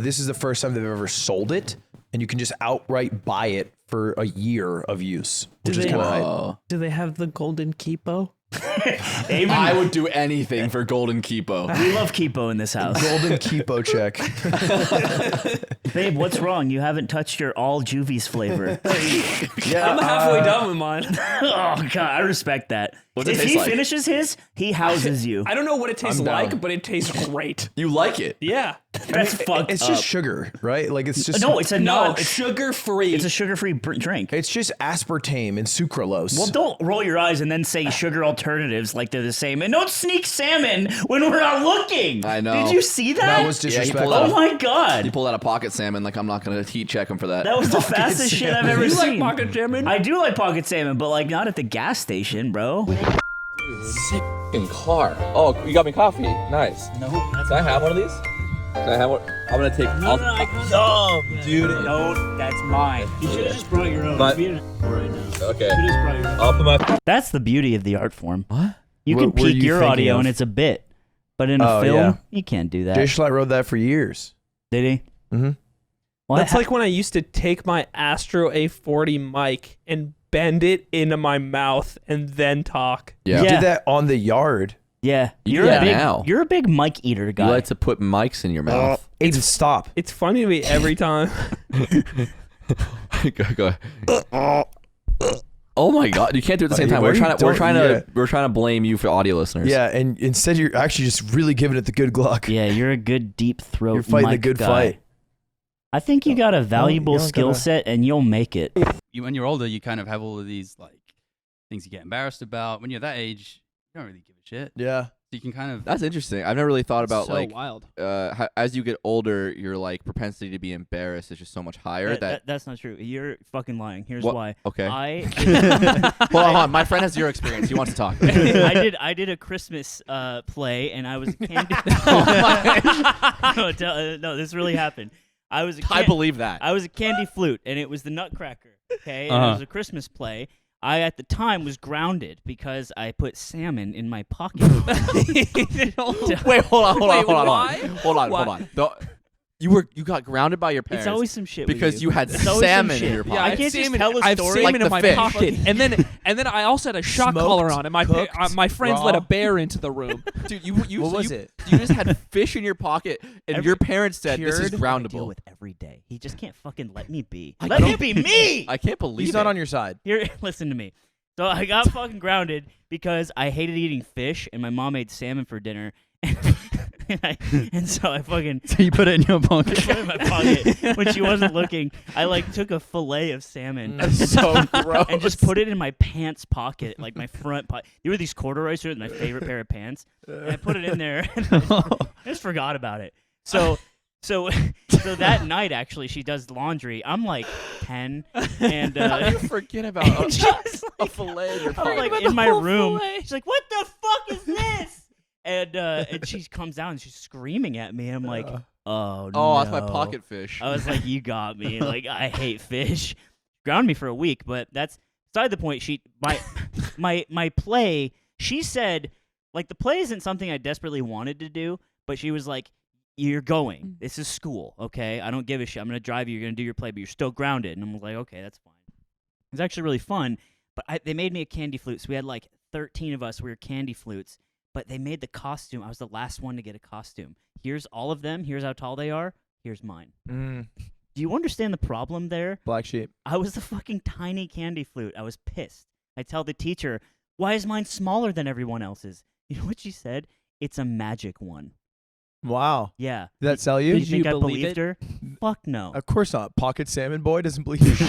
This is the first time they've ever sold it, and you can just outright buy it for a year of use, which is kind of hype. Do they have the golden Kipo? I would do anything for golden Kipo. We love Kipo in this house. Golden Kipo check. Babe, what's wrong? You haven't touched your all Juvies flavor. Yeah, I'm halfway done with mine. Oh, God, I respect that. What's it If taste he like? finishes his, he houses you. I don't know what it tastes I'm down. like, but it tastes great. You like it? Yeah. That's fucked It's up. just sugar, right? Like it's just No, it's a No, nut. sugar-free. It's a sugar-free drink. it's just aspartame and sucralose. Well, don't roll your eyes and then say sugar alternatives like they're the same. And don't sneak salmon when we're not looking. I know. Did you see that? that was Yeah, he disrespectful. pulled Oh my God. You pulled out a pocket salmon. Like, I'm not going to heat check him for that. That was the fastest shit I've ever you seen. like pocket salmon? I do like pocket salmon, but like not at the gas station, bro. Sick in car. Oh, you got me coffee. Nice. No, Can I have one of these? Can I have one? I'm gonna take. Dude. No, that's mine. You should have just brought your own. But- Right now. Okay. Just brought your own. I'll put my. That's the beauty of the art form. What? You What can were peak you your thinking audio of? and it's a bit, but in a Oh, film, yeah. you can't do that. Jay Schlatt wrote that for years. Did he? Mm-hmm. Well, That's like when I used to take my Astro A40 mic and bend it into my mouth and then talk. Yeah. You Yeah. did that on the yard. yeah. You You're do a that big. now. You're a big mic eater guy. You like to put mics in your mouth. Aiden, stop. It's funny to me every time. Go ahead. Oh my God! You can't do it at the same time. Why are you We're trying yeah. to blame you for audio listeners. Yeah, and instead you're actually just really giving it the good Gluck. Yeah, you're a good deep throat. You're fighting a mic good guy. fight. I think you got a valuable you don't skill gotta- set, and you'll make it. When you're older, you kind of have all of these like things you get embarrassed about. When you're that age, you don't really give a shit. Yeah. So you can kind of. That's interesting. I've never really thought about so like wild. as you get older, your like propensity to be embarrassed is just so much higher. That's not true. You're fucking lying. Here's What? why. Okay. Hold Hold on. My friend has zero experience. He wants to talk. I did a Christmas play, and I was a candy. No, this really happened. I was. I believe that. I was a candy flute, and it was the Nutcracker. Okay, and it was a Christmas play. I at the time was grounded because I put salmon in my pocket. Wait, hold on. why? Hold on. You got grounded by your parents. It's always some shit with because you had It's always some salmon in shit. your Yeah, pocket. I can't just tell a I have story. salmon Like in my the fish. pocket, and then I also had a shock Smoked, collar on, and cooked, my friends raw. let a bear into the room. Dude, you What was it? You just had fish in your pocket, and your parents said this is I deal groundable. with every day. He just can't fucking let me be. I Let me don't- be me. I can't believe He's it. not on your side. Here, listen to me. So I got fucking grounded because I hated eating fish, and my mom made salmon for dinner. And so I fucking So you put it in your pocket. put it in my pocket when she wasn't looking. I like took a fillet of salmon That's so gross. and just put it in my pants pocket, like my front pocket. You were these corduroys are my favorite pair of pants. And I put it in there. And I just forgot about it. So that night, actually, she does laundry. I'm like 10, and How do you forget about a fillet in your I'm pocket? like in my room. She's like, "What the fuck is this?" And she comes down and she's screaming at me. I'm like, "Oh no!" Oh, that's my pocket fish. I was like, "You got me!" Like I hate fish. Ground me for a week, but that's beside the point. My play. She said, like the play isn't something I desperately wanted to do, but she was like, "You're going. This is school, okay? I don't give a shit. I'm gonna drive you. You're gonna do your play, but you're still grounded." And I'm like, "Okay, that's fine." It was actually really fun, but they made me a candy flute. So we had like 13 of us. We were candy flutes, but they made the costume. I was the last one to get a costume. Here's all of them. Here's how tall they are. Here's mine. Do you understand the problem there? Black sheep. I was the fucking tiny candy flute. I was pissed. I tell the teacher, "Why is mine smaller than everyone else's?" You know what she said? "It's a magic one." Wow. Yeah. Did that sell you? Did you think I believe believed it? her? Fuck no. Of course not. Pocket salmon boy doesn't believe you.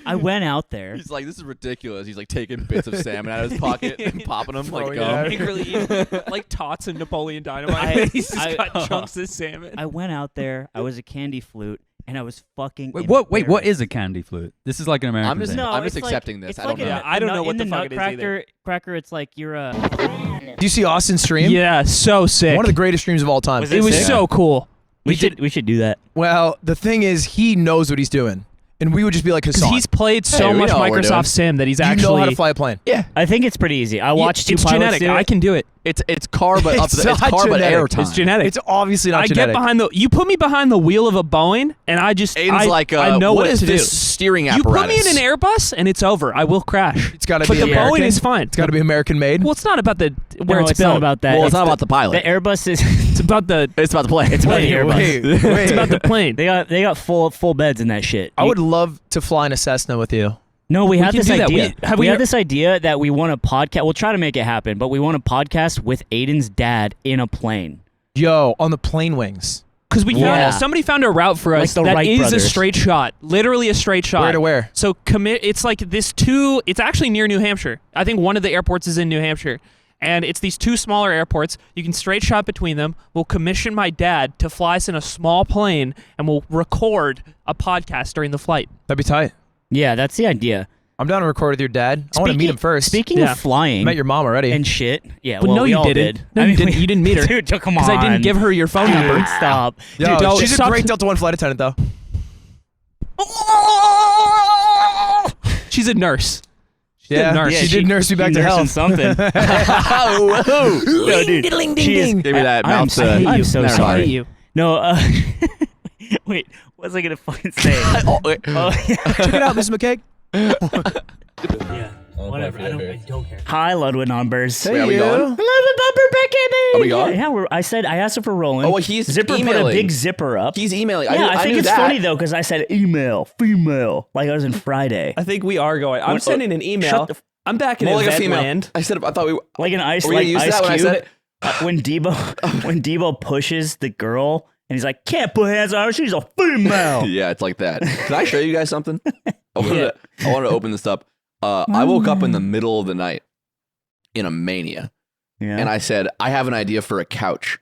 I went out there. He's like, this is ridiculous. He's like taking bits of salmon out of his pocket and popping them like Throwing it gum. at her. Angrily eating, like tots and Napoleon Dynamite. He's just got chunks of salmon. I went out there. I was a candy flute, and I was fucking. Wait, what embarrassed. is a candy flute? This is like an American I'm just- thing. No, I'm it's just like- accepting this. it's I don't like know. a- Yeah, I don't know what in the the fuck it is either. Cracker, it's like you're a. Do you see Austin's stream? Yeah, so sick. One of the greatest streams of all time. Was it was sick? so cool. We should do that. Well, the thing is, he knows what he's doing. And we would just be like, Because Hassan, he's played so Hey, we much know what we're doing. Microsoft Sim that he's you actually know how to fly a plane. I think it's pretty easy. I watched two it's pilots genetic. do it. I can do it. It's car, but It's it's not car, but genetic. air time. It's genetic. It's obviously not I genetic. get behind you put me behind the wheel of a Boeing, and I just Aiden's like, I know what is to this do. steering You apparatus? put me in an Airbus, and it's over. I will crash. It's got to But be the American. Boeing is fine. It's got to be American made. Well, it's not about the where No, it's it's built. not about that. Well, it's not about the pilot. The Airbus is. It's about the. It's about the plane. It's about the Airbus. Wait. It's about the plane. They got full beds in that shit. I would love to fly in a Cessna with you. No, we had can this do that. idea. We We have had this idea that we want a podcast. We'll try to make it happen, but we want a podcast with Aiden's dad in a plane. Yo, on the plane wings. Because we Yeah. found somebody found a route for Like us the that Wright is brothers. a straight shot, literally a straight shot. Where to where? So it's like this two. It's actually near New Hampshire. I think one of the airports is in New Hampshire, and it's these two smaller airports. You can straight shot between them. We'll commission my dad to fly us in a small plane, and we'll record a podcast during the flight. That'd be tight. Yeah, that's the idea. I'm down to record with your dad. I want to meet him first. Speaking Yeah. of flying I met your mom already. and shit, yeah. But well, no, we you all didn't. did. No, I you mean, didn't. You didn't meet her. Dude, come on. Because I didn't give her your phone number. Dude, stop. Yo, don't she's a stop. great Delta One flight attendant, though. She's a nurse. Yeah, nurse. she did nurse me back to nursing health. something. No, dude. She's- Give me that I'm mouth. so- I'm so Never sorry. mind. you. No, wait, what was I gonna fucking say? Oh, wait. Oh, yeah. Check it out, Mrs. McCaig. Yeah, whatever. I don't care. Hi, Ludwig numbers. Wait, are we going? Ludwig number back in me. Are we going? Yeah, I asked him for rolling. Oh, well, he's Zipper put a emailing. big zipper up. He's emailing. Yeah, I I think knew it's that. funny though because I said email, female, like I was in Friday, I think we are going. I'm What- sending an email. shut the I'm back in More like a event female. land. I said. I thought we. Were like an ice, we like gonna use Ice that when I Cube. said it? When Debo pushes the girl and he's like, "Can't put hands on her. She's a female." Yeah, it's like that. Can I show you guys something? I wanted to open this up. I woke up in the middle of the night in a mania, Yeah. and I said, "I have an idea for a couch,"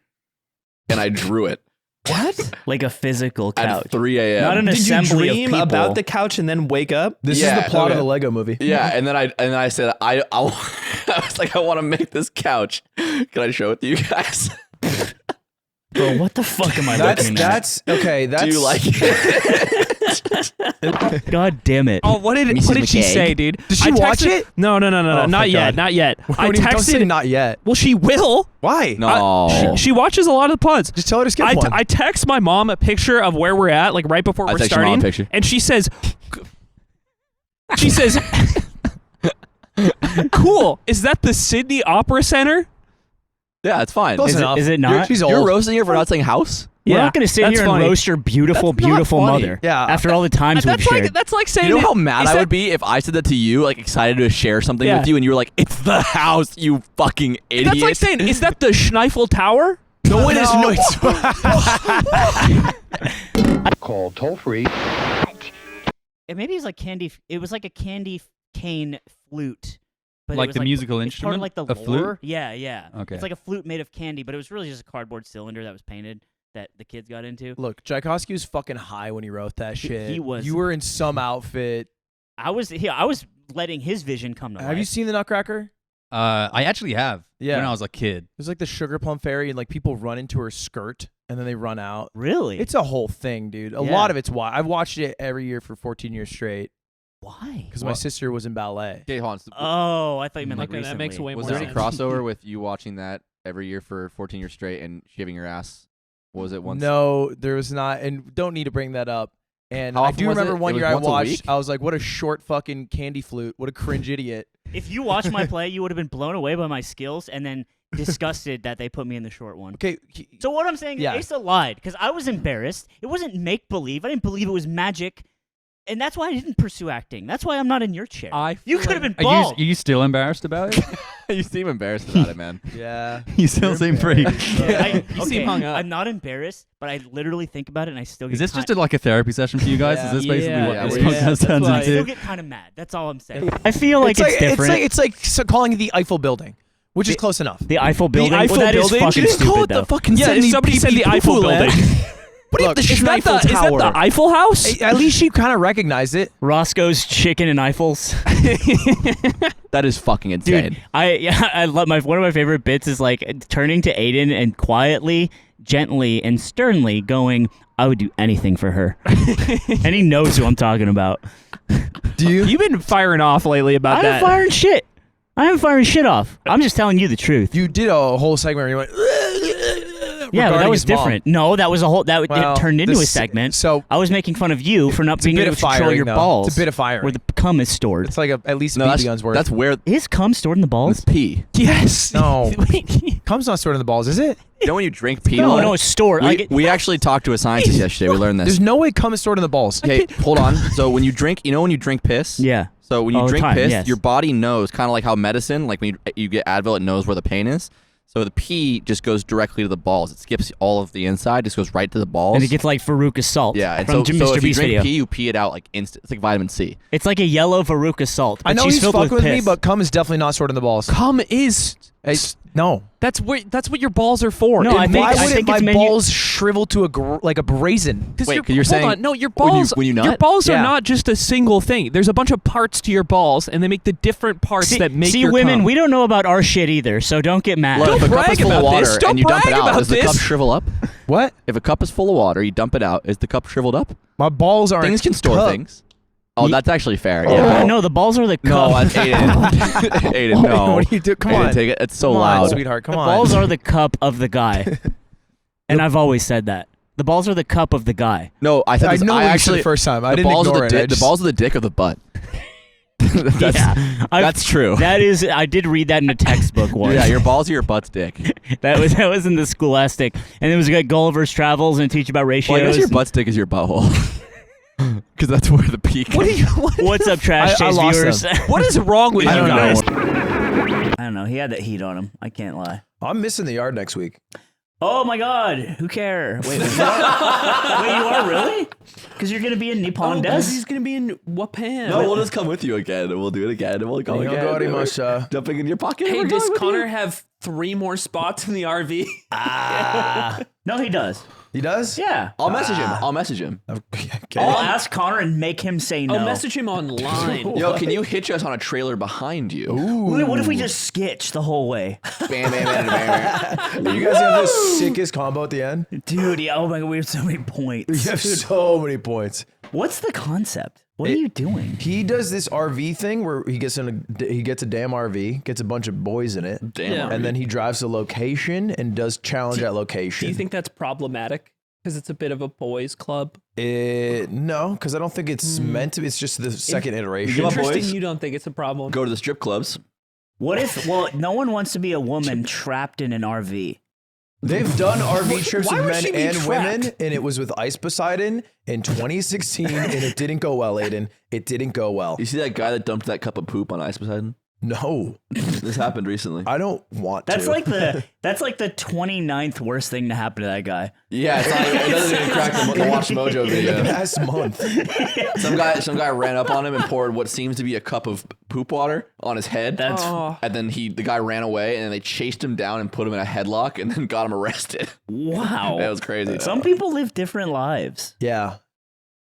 and I drew it. What? Like a physical couch. At 3 a.m. Not an Did you assembly dream of people. about the couch and then wake up? This Yeah, is the plot okay. of the Lego movie. Yeah, and then I said I was like I want to make this couch. Can I show it to you guys? Bro, what the fuck am I looking at? That's okay. That's Do you like it? God damn it. Oh, what did Mrs. she McCaig. say, dude? Did she I watch texted- it? No, Oh, not thank yet, God. not yet. I Don't say texted. not yet. Well, she will. Why? No. She watches a lot of the pods. Just tell her to skip one. I text my mom a picture of where we're at, like right before I we're text your mom a starting, picture. and she says, "Cool. Is that the Sydney Opera Center?" Yeah, it's fine. Close Is it- enough. is it not? She's You're old. roasting her for not saying house? We're Yeah, not going to sit that's here funny. and roast your beautiful, That's not beautiful funny. mother. Yeah. After all the times we've shared. That's like saying You know it- how mad is I that- would be if I said that to you, like excited to share something Yeah. with you, and you were like, "It's the house, you fucking idiot." That's like saying, "Is that the Schneifel Tower?" No, it is no. Call toll free. Maybe it's like candy. It was like a candy cane flute. But it Like was the musical it's part of instrument? like the A flute? lore. Yeah, yeah. Okay. It's like a flute made of candy, but it was really just a cardboard cylinder that was painted that the kids got into. Look, Tchaikovsky was fucking high when he wrote that shit. He was. You were in some outfit. I was letting his vision come to life. Have you seen the Nutcracker? I actually have. Yeah. When I was a kid. There's like the Sugar Plum Fairy, and like people run into her skirt, and then they run out. Really? It's a whole thing, dude. A Yeah. lot of it's why I've watched it every year for 14 years straight Why? because my sister was in ballet. Okay, hold on. Oh, I thought you meant like Okay, that recently. makes way Was more there any sense. crossover with you watching that every year for 14 years straight and shaving your ass? What was it once? No, there was not, and don't need to bring that up. And How I often do was remember it? one It was year I once a watched. week? I was like, "What a short fucking candy flute! What a cringe idiot!" If you watched my play, you would have been blown away by my skills and then disgusted that they put me in the short one. Okay, So what I'm saying Yeah. is Asa lied because I was embarrassed. It wasn't make believe. I didn't believe it was magic, and that's why I didn't pursue acting. That's why I'm not in your chair. You could have been Are bald. you still embarrassed about it? You seem embarrassed about it, man. yeah. you still seem pretty. You seem hung up. I'm not embarrassed, but I literally think about it and I still get Is this ki- just like a therapy session for you guys? Yeah. Is this basically Yeah, what this yeah, podcast that's turns why- I still into? get kind of mad. That's all I'm saying. I feel like it's different. It's like so calling it the Eiffel Building, which is close enough. the Eiffel Building. Eiffel well, that is Building? fucking You didn't call stupid it though. the fucking Yeah, Sydney somebody said the pee-pee Eiffel poo-poo land. Building. What do you have the Is that Schneifel the, is that Tower? the Eiffel House? At least she kind of recognized it. Roscoe's Chicken and Eiffels. That is fucking insane. Dude, I love one of my favorite bits is like turning to Aiden and quietly gently and sternly going, I would do anything for her. And he knows who I'm talking about. Do you? You've been firing off lately about I'm that. firing shit. I am firing shit off. I'm just telling you the truth. You did a whole segment where you went. Yeah, but that regarding was his mom. different. No, that was a whole. It turned into a this- segment. so- I was making fun of you for not It's a being bit able of to control firing, your though. balls. It's a bit of firing. Where the cum is stored. It's like at least a No, BB gun's worth. that's where Is cum stored in the balls? it's pee. Yes. No. Wait. Cum's not stored in the balls, is it? You know when you drink pee? No, no, it's stored. We actually talked to a scientist yesterday. We learned this. There's no way cum is stored in the balls. Okay, hold on. So when you drink, when you drink piss? Yeah. So when you All the drink time, piss, yes. your body knows, kind of like how medicine, like when you get Advil, it knows where the pain is. So the pee just goes directly to the balls. It skips all of the inside, just goes right to the balls. And it gets like Veruca salt. yeah, and from so Mr. if you Beast drink video. pee, you pee it out like instant. It's like vitamin C. It's like a yellow Veruca salt. I but know she's he's filled fucking with me, piss. but cum is definitely not stored in the balls. Cum is. No. That's what your balls are for. No, I think- Why I wouldn't think my it's balls shrivel to like a raisin? Wait, 'cause you're saying hold on. No, your when you- balls. when you your nut? balls Yeah. are not just a single thing. There's a bunch of parts to your balls, and they make the different parts that make see your women, cum. we don't know about our shit either, so don't get mad. Look, if a cup brag is full of about water this. Don't and you dump it brag out, about does the cup this. shrivel up? What? If a cup is full of water, you dump it out, is the cup shriveled up? My balls aren't. Things can store cup. things. Oh, that's actually fair. Yeah, Yeah. no, the balls are the cup. No, Aiden. Aiden, no. What do you do? Come Aiden, on. take it. It's so Come loud. on, sweetheart. Come The on. balls are the cup of the guy. And I've always said that. The balls are the cup of the guy. No, I said I this, know I what you said actually the first time. I the didn't balls ignore of the it. I dick. just- The balls of the dick of the butt. that's that's true. That is, I did read that in a textbook once. Yeah, your balls are your butt's dick. that was in the Scholastic, and it was like Gulliver's Travels and teach about ratios. Well, I guess your butt's dick is your butthole. Because that's where the peak. What are you? What, What's up, Trash I Chase lost viewers? what is wrong with I you don't guys? know. I don't know. He had that heat on him. I can't lie. I'm missing the yard next week. Oh my God! Who cares? Wait, wait, you are really? Because you're gonna be in Nippon Des. He's gonna be in Wapan. No, we'll just come with you again, and we'll do it again, and we'll go You again. don't go Arimasha. Jumping in your pocket. Hey, we're does going with Connor you. have 3 more spots in the RV? No, he does. He does? Yeah. I'll message him. I'll message him. Okay. I'll ask Connor and make him say no. I'll message him online. Yo, can you hitch us on a trailer behind you? What if we just skitch the whole way? Bam, bam, bam, bam, bam. You guys have the sickest combo at the end. Dude, yeah, oh my God, we have so many points. You have so many points. What's the concept? What are you doing? He does this RV thing where he gets a damn RV, gets a bunch of boys in it, Damn. Yeah. and then he drives to location and does challenge at location. Do you think that's problematic? Because it's a bit of a boys' club. No, because I don't think it's meant to. It's just the second iteration. up, Interesting. boys. You don't think it's a problem? Go to the strip clubs. What if, well, no one wants to be a woman trapped in an RV. They've done RV trips Why with would men she be and women, trapped? and it was with Ice Poseidon in 2016, and it didn't go well, Aiden. It didn't go well. You see that guy that dumped that cup of poop on Ice Poseidon? No, This happened recently. I don't want That's to. like the 29th worst thing to happen to that guy. Yeah, it's not, it doesn't even crack the Watch Mojo video. last month. Some guy ran up on him and poured what seems to be a cup of poop water on his head. That's And then the guy ran away, and then they chased him down and put him in a headlock, and then got him arrested. wow. That was crazy. Some people live different lives. Yeah.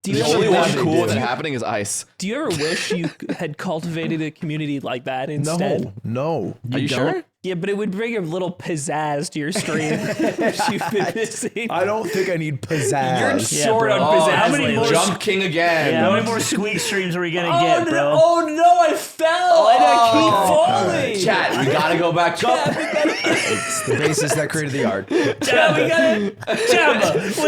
Do The you only ever one wish, cool that's happening is Ice. do you ever wish you had cultivated a community like that instead? No. Are you sure? Yeah, but it would bring a little pizzazz to your stream, which you've been missing. I don't think I need pizzazz. You're short bro. on Oh, pizzazz. how many lately. more Jump King again. Yeah, how many more squeak streams are we gonna Oh, get, no, bro? oh no, I fell and I keep falling. Chat, we gotta go back up. It's the basis that created the yard. Chat, we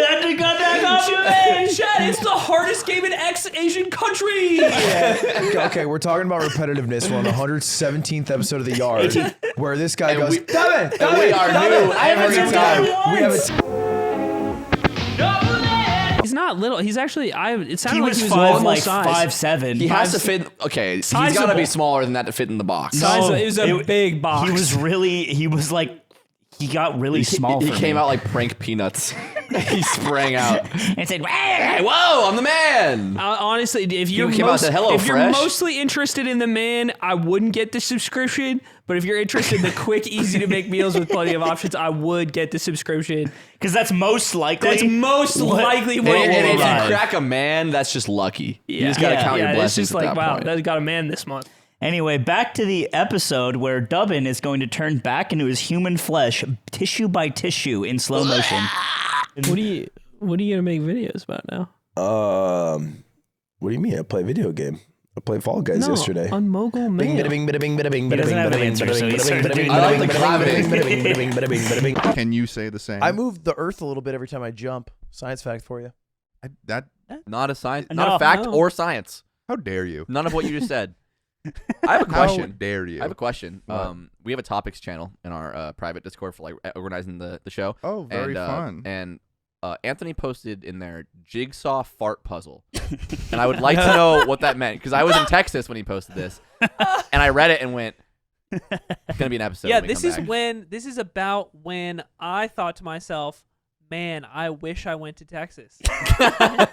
had to go back off your Hey, Chad, it's the hardest game in Asian country. Okay, we're talking about repetitiveness. We're on the 117th episode of The Yard, where this guy goes, Dubin, And we are new every time. We have a He's not little. He's actually. It sounded He like was he was five, normal like size. 5'7". He has to fit. Okay, he's gotta Sizable. be smaller than that to fit in the box. Size- it was a big box. He got really small. He for came me. out like prank peanuts. He sprang out. and said, Hey, whoa, I'm the man. Honestly, if you're came out and said, "Hello, if you're Fresh." mostly interested in the man, I wouldn't get the subscription. But if you're interested in the quick, easy to make meals with plenty of options, I would get the subscription. because that's most likely. That's most likely what And will if arrive. you crack a man, that's just lucky. You just gotta count your It's blessings just at like, that wow, point. that got a man this month. Anyway, back to the episode where Dubin is going to turn back into his human flesh, tissue by tissue, in slow motion. What are you gonna make videos about now? What do you mean? I play video game. I played Fall Guys yesterday. On Mogul Mail. He doesn't have an answer, so he started doing I like the clapping. Can you say the same? I move the earth a little bit every time I jump. Science fact for you. Not a science, No, not a fact no. or science. How dare you? None of what you just said. I have a How question. dare you? I have a question. What? We have a topics channel in our private Discord for like organizing the show. Oh, very and, fun. And Anthony posted in there jigsaw fart puzzle, and I would like to know what that meant because I was in Texas when he posted this, and I read it and went, "It's gonna be an episode." Yeah, when we this come is back." this is about when I thought to myself, man, I wish I went to Texas. I'm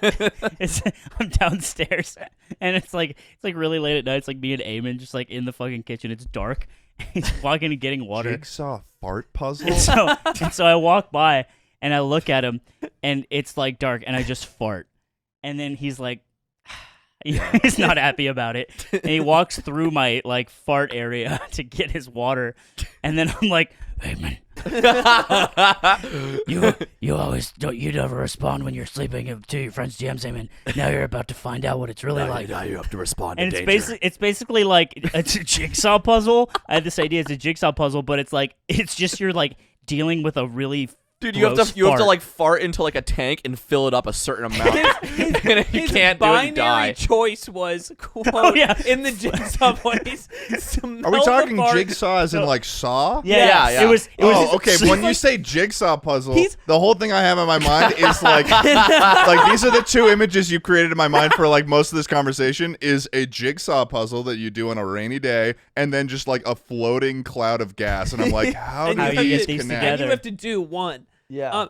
downstairs, and it's like really late at night. It's like me and Eamon just like in the fucking kitchen. It's dark. He's walking and getting water. Jigsaw fart puzzle. And so I walk by and I look at him, and it's like dark, and I just fart, and then he's like, he's not happy about it, and he walks through my like fart area to get his water, and then I'm like, hey man, you always don't, you never respond when you're sleeping to your friend's DMs, man. Now you're about to find out what it's really like. Now you have to respond And it's basically like a jigsaw puzzle. I had this idea, it's a jigsaw puzzle, but it's just you're like dealing with a really Dude, you have gross to fart. like fart into like a tank and fill it up a certain amount. And you His can't do it, binary you die. choice was quote in the jigsaw voice. Are we talking jigsaw as in like saw? Yeah. It was Okay. But when you say jigsaw puzzle, the whole thing I have in my mind is like these are the two images you created in my mind for like most of this conversation is a jigsaw puzzle that you do on a rainy day, and then just like a floating cloud of gas, and I'm like, how do you these get these connect? together? And you have to do one. Yeah.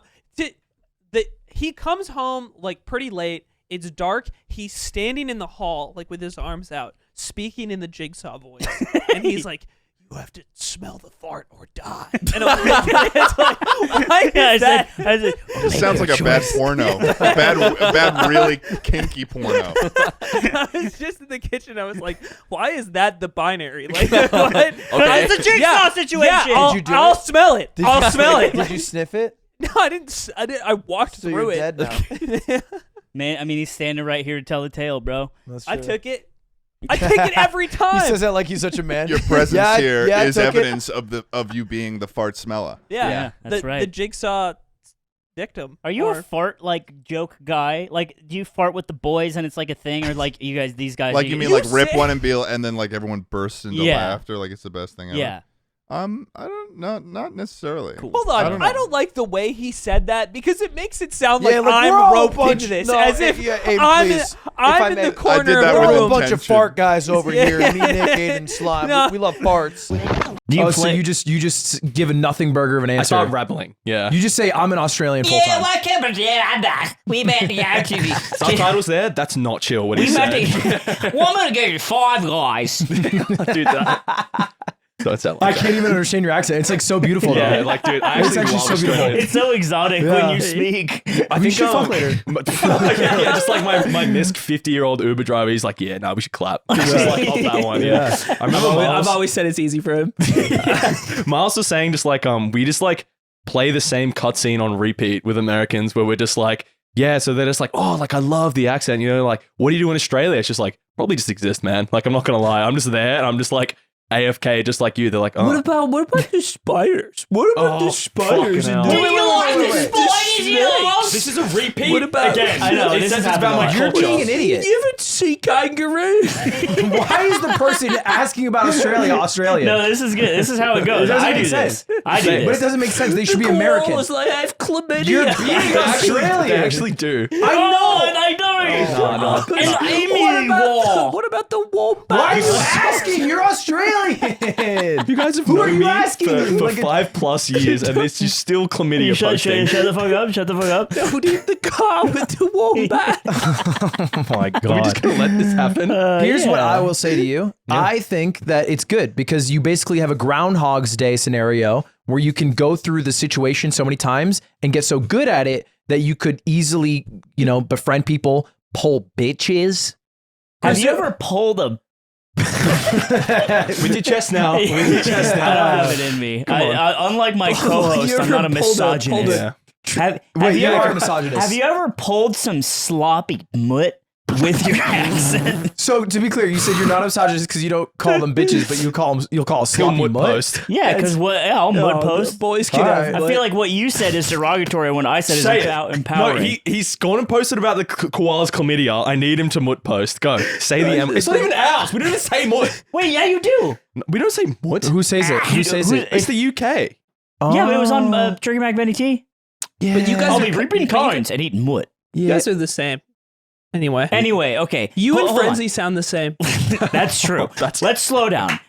He comes home like pretty late. It's dark. He's standing in the hall like with his arms out, speaking in the jigsaw voice, and he's like, "You have to smell the fart or die." And I'm like, it's like, why is that? I said, This sounds like a bad porno, bad, really kinky porno. I was just in the kitchen. I was like, "Why is that the binary?" Like, what? Okay. It's a jigsaw situation. Yeah, Did you do I'll it? smell it. I'll smell it. Did you sniff it? No, I didn't. I walked So through you're it. dead now. Man, I mean, he's standing right here to tell the tale, bro. That's I true. took it. I take it every time. He says that like he's such a man. Your presence Yeah, here yeah, I is took it. evidence of you being the fart smeller. Yeah, that's the, right. The jigsaw victim. Are you or- a fart like joke guy? Like, do you fart with the boys and it's like a thing, or like you guys, these guys? Like you mean You like rip say- one and then like everyone bursts into Yeah. laughter like it's the best thing ever. Yeah. I don't not necessarily. Cool. Hold on, I don't know. like the way he said that because it makes it sound Yeah, like like, we're all I'm a roped bunch- into this, no, as if yeah, Abe, I'm please. If I'm I in may- the I corner did of that the with We're a room. bunch of intention. fart guys over Yeah. here. Me, Nick, Aiden, Slime. No. We love farts. Do you Oh, so play? you just give a nothing burger of an I answer. start rebelling. Yeah. You just say I'm an Australian full time. I'm back. We met the TV. Subtitles there. That's not chill. What he said. Well, I'm gonna give you Five Guys. Dude, that. Don't sound I like can't even understand your accent. It's like so beautiful. that. Yeah, though. like dude, I It's actually actually love so beautiful. Australia. It's so exotic Yeah. when you speak. I We think should fuck later. yeah, just like my misc 50-year-old Uber driver, he's like, yeah, no, we should clap. It's just like off that one. Yeah. I remember I've Miles, always said it's easy for him. Miles was saying just like we just like play the same cutscene on repeat with Americans where we're just like, yeah, so they're just like, oh, like I love the accent, you know, like what do you do in Australia? It's just like probably just exist, man. Like I'm not gonna lie, I'm just there and I'm just like AFK, just like you. They're like, oh, What about the spiders? What about Oh, the spiders? fucking And hell. Do you like the spiders, you know? this is a repeat. What about- again? I know, it this says has it's about my happened a lot. culture. You're being an idiot. You ever see kangaroos? Why is the person asking about Australia Australian? No, this is good. This is how it goes. doesn't I make do this. sense. I do But it this. doesn't make sense. They should be American. Was like, I have chlamydia. You're being Australian. They actually do. I know. I know. What Emu War. What about the wombat? Why are you asking? You're Australian. You guys have Who are known you me asking? for Like a- 5+ years, and it's just still chlamydia posting. Shut the fuck up. Shut the fuck up. Who did the car with the wombat? Oh my god! Are we just gonna let this happen? Here's what I will say to you. I think that it's good because you basically have a Groundhog's Day scenario where you can go through the situation so many times and get so good at it that you could easily, you know, befriend people, pull bitches. Have you ever pulled a With your chest now. With your chest now. I don't have it in me. Unlike my co-host, I'm not a misogynist. Have you ever pulled some sloppy mutt with your accent? So to be clear, you said you're not a misogynist because you don't call them bitches, but you'll call sloppy mutt mutt. post. Yeah, because I'll mutt post. Boys can have I feel like what you said is derogatory when I said is empowering. No, he's gone and posted about the koala's chlamydia. I need him to mutt post. Go. Say the M. It's not even ours. We don't even say mutt. Wait, yeah, you do. We don't say mutt. Who says it? Who says it? It's the UK. Yeah, but it was on Turkey Mac Benny T. Yeah. But you guys I'll are be reaping coins and eating mutt. You guys are the same. Anyway, okay. You and Hold on. Frenzy sound the same. That's true. Let's slow down.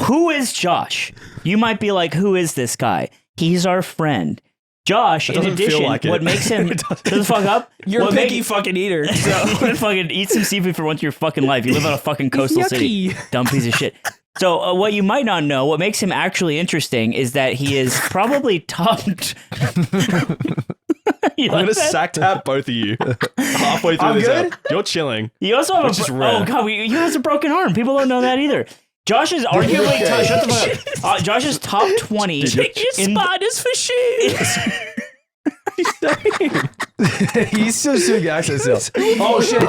Who is Josh? You might be like, who is this guy? He's our friend. Josh, in addition, what makes him... Shut the fuck up. You're a picky fucking eater. So. Fucking eat some seafood for once in your fucking life. You live on a fucking coastal city. Dumb piece of shit. So what you might not know, what makes him actually interesting is that he is probably top... I'm gonna sack tap both of you halfway through this. Good? You're chilling. You also have rare. Oh god, you have a broken arm. People don't know that either. Josh is arguably shut the fuck up. Josh is top 20. Spiders for shoes. He's so doing accent still. Oh shit!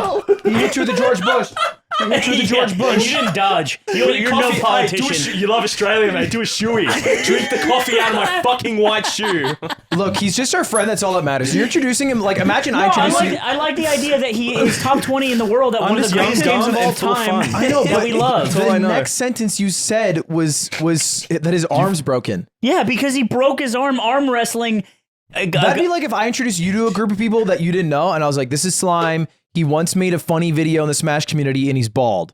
He hit you with the George Bush. He hit you with the George Bush. You didn't dodge. You're no politician. You love Australia, mate. Do a shoey. Drink the coffee out of my fucking white shoe. Look, he's just our friend. That's all that matters. You're introducing him like imagine I introduce you. I like the idea that he is top 20 in the world at one of the greatest games of all time. I know, that we love. The next sentence you said was that his arm's broken. Yeah, because he broke his arm wrestling. That'd be like if I introduced you to a group of people that you didn't know, and I was like, "This is Slime. He once made a funny video in the Smash community, and he's bald."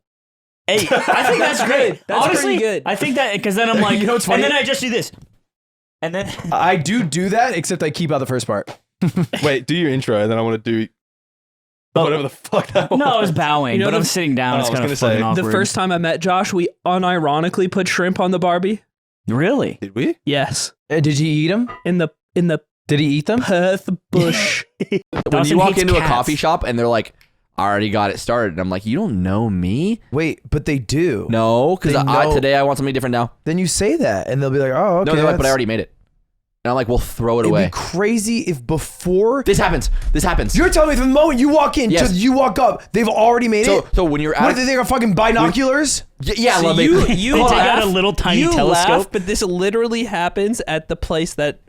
Hey, I think that's great. That's honestly pretty good. I think that because then I'm like, You know what's funny? and then I just do this, and then I do that, except I keep out the first part. Wait, do your intro, and then I want to do whatever the fuck that was. No, I was bowing, but I'm sitting down. It's kind of fucking awkward. The first time I met Josh, we unironically put shrimp on the Barbie. Really? Did we? Yes. Did you eat them? In the Did he eat them? Perth bush. When Dawson you walk hates into a cats. coffee shop and they're like, I already got it started. And I'm like, you don't know me? Wait, but they do. No, because They know. today I want something different now. Then you say that, and they'll be like, "Oh, okay." No, they're like, but I already made it. And I'm like, well, throw it It'd away. be crazy if before This happens. You're telling me from the moment you walk in Yes. to you walk up, they've already made it. So when you're What at do they think are fucking binoculars? yeah, So love you it. you They take laugh, out a little tiny you telescope. laugh, but this literally happens at the place that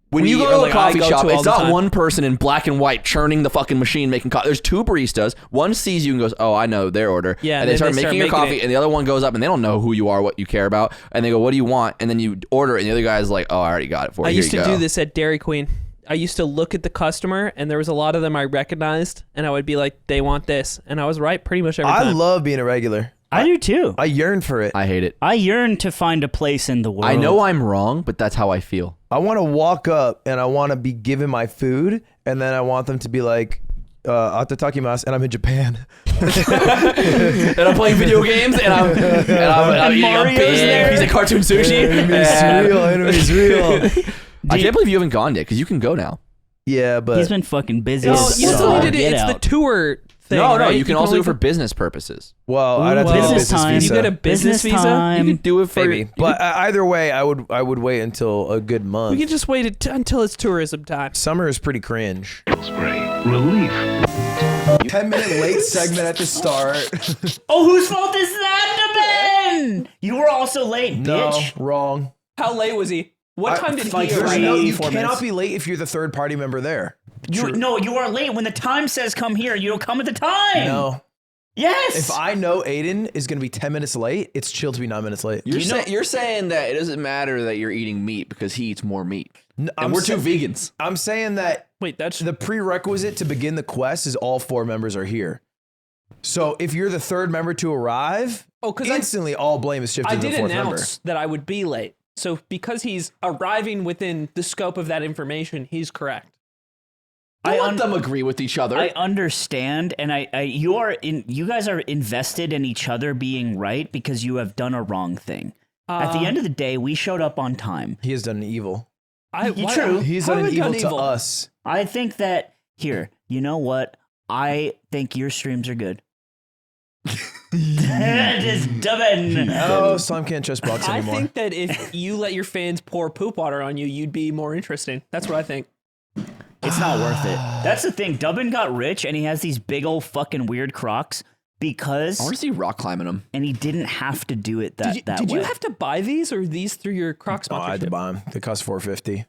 When we you or, go to like, a coffee I go shop, to all it's the not time. one person in black and white churning the fucking machine making coffee. There's two baristas. One sees you and goes, "Oh, I know their order." Yeah, and they then start they making start your making coffee, it. and the other one goes up and they don't know who you are, what you care about, and they go, "What do you want?" And then you order it, and the other guy's like, "Oh, I already got it for you." I used Here to you do go." this at Dairy Queen. I used to look at the customer, and there was a lot of them I recognized, and I would be like, "They want this," and I was right pretty much every time. I love being a regular. I do too. I yearn for it. I hate it. I yearn to find a place in the world. I know I'm wrong, but that's how I feel. I want to walk up and I want to be given my food, and then I want them to be like, "Atatakimasu," and I'm in Japan. And I'm playing video games, and I'm eating Mario's a big there. piece of cartoon sushi. Enemy's real. I can't believe you haven't gone yet because you can go now. Yeah, but He's been fucking busy. No, as you still all need to do get it's the out. tour thing. No, right? you can also do only it for business purposes. well, I'd have to get a business business time. visa. You get a business visa. time. You can do it for Maybe. But either way, I would wait until a good month. We can just wait until it's tourism time. Summer is pretty cringe. Spray. Relief. 10-minute late segment at the start. Oh, whose fault is that, Dubin? You were also late, No, bitch. wrong. How late was he? What time did he There's arrive? no, you 84 cannot minutes. be late if you're the third party member there. No, you are late. When the time says come here, you don't come at the time. No. Yes. If I know Aiden is going to be 10 minutes late, it's chill to be 9 minutes late. You're saying that it doesn't matter that you're eating meat because he eats more meat. I'm We're two vegans. I'm saying that Wait, that's the prerequisite to begin the quest is all 4 members are here. So if you're the third member to arrive, because instantly all blame is shifted I to the did fourth member. announce that I would be late. So because he's arriving within the scope of that information, he's correct. Let them agree with each other. I understand, and you guys are invested in each other being right because you have done a wrong thing. At the end of the day, we showed up on time. He has done an evil. True. He's How done an have I evil done to us. I think that here, you know what? I think your streams are good. Just Dubin. Oh, Slime can't trust bugs I anymore. think that if you let your fans pour poop water on you, you'd be more interesting. That's what I think. It's not worth it. That's the thing. Dubin got rich, and he has these big old fucking weird Crocs because. I want to see rock climbing them. And he didn't have to do it that way. Did you have to buy these or these through your Crocs Oh, I had to sponsorship? buy them. They cost $4.50.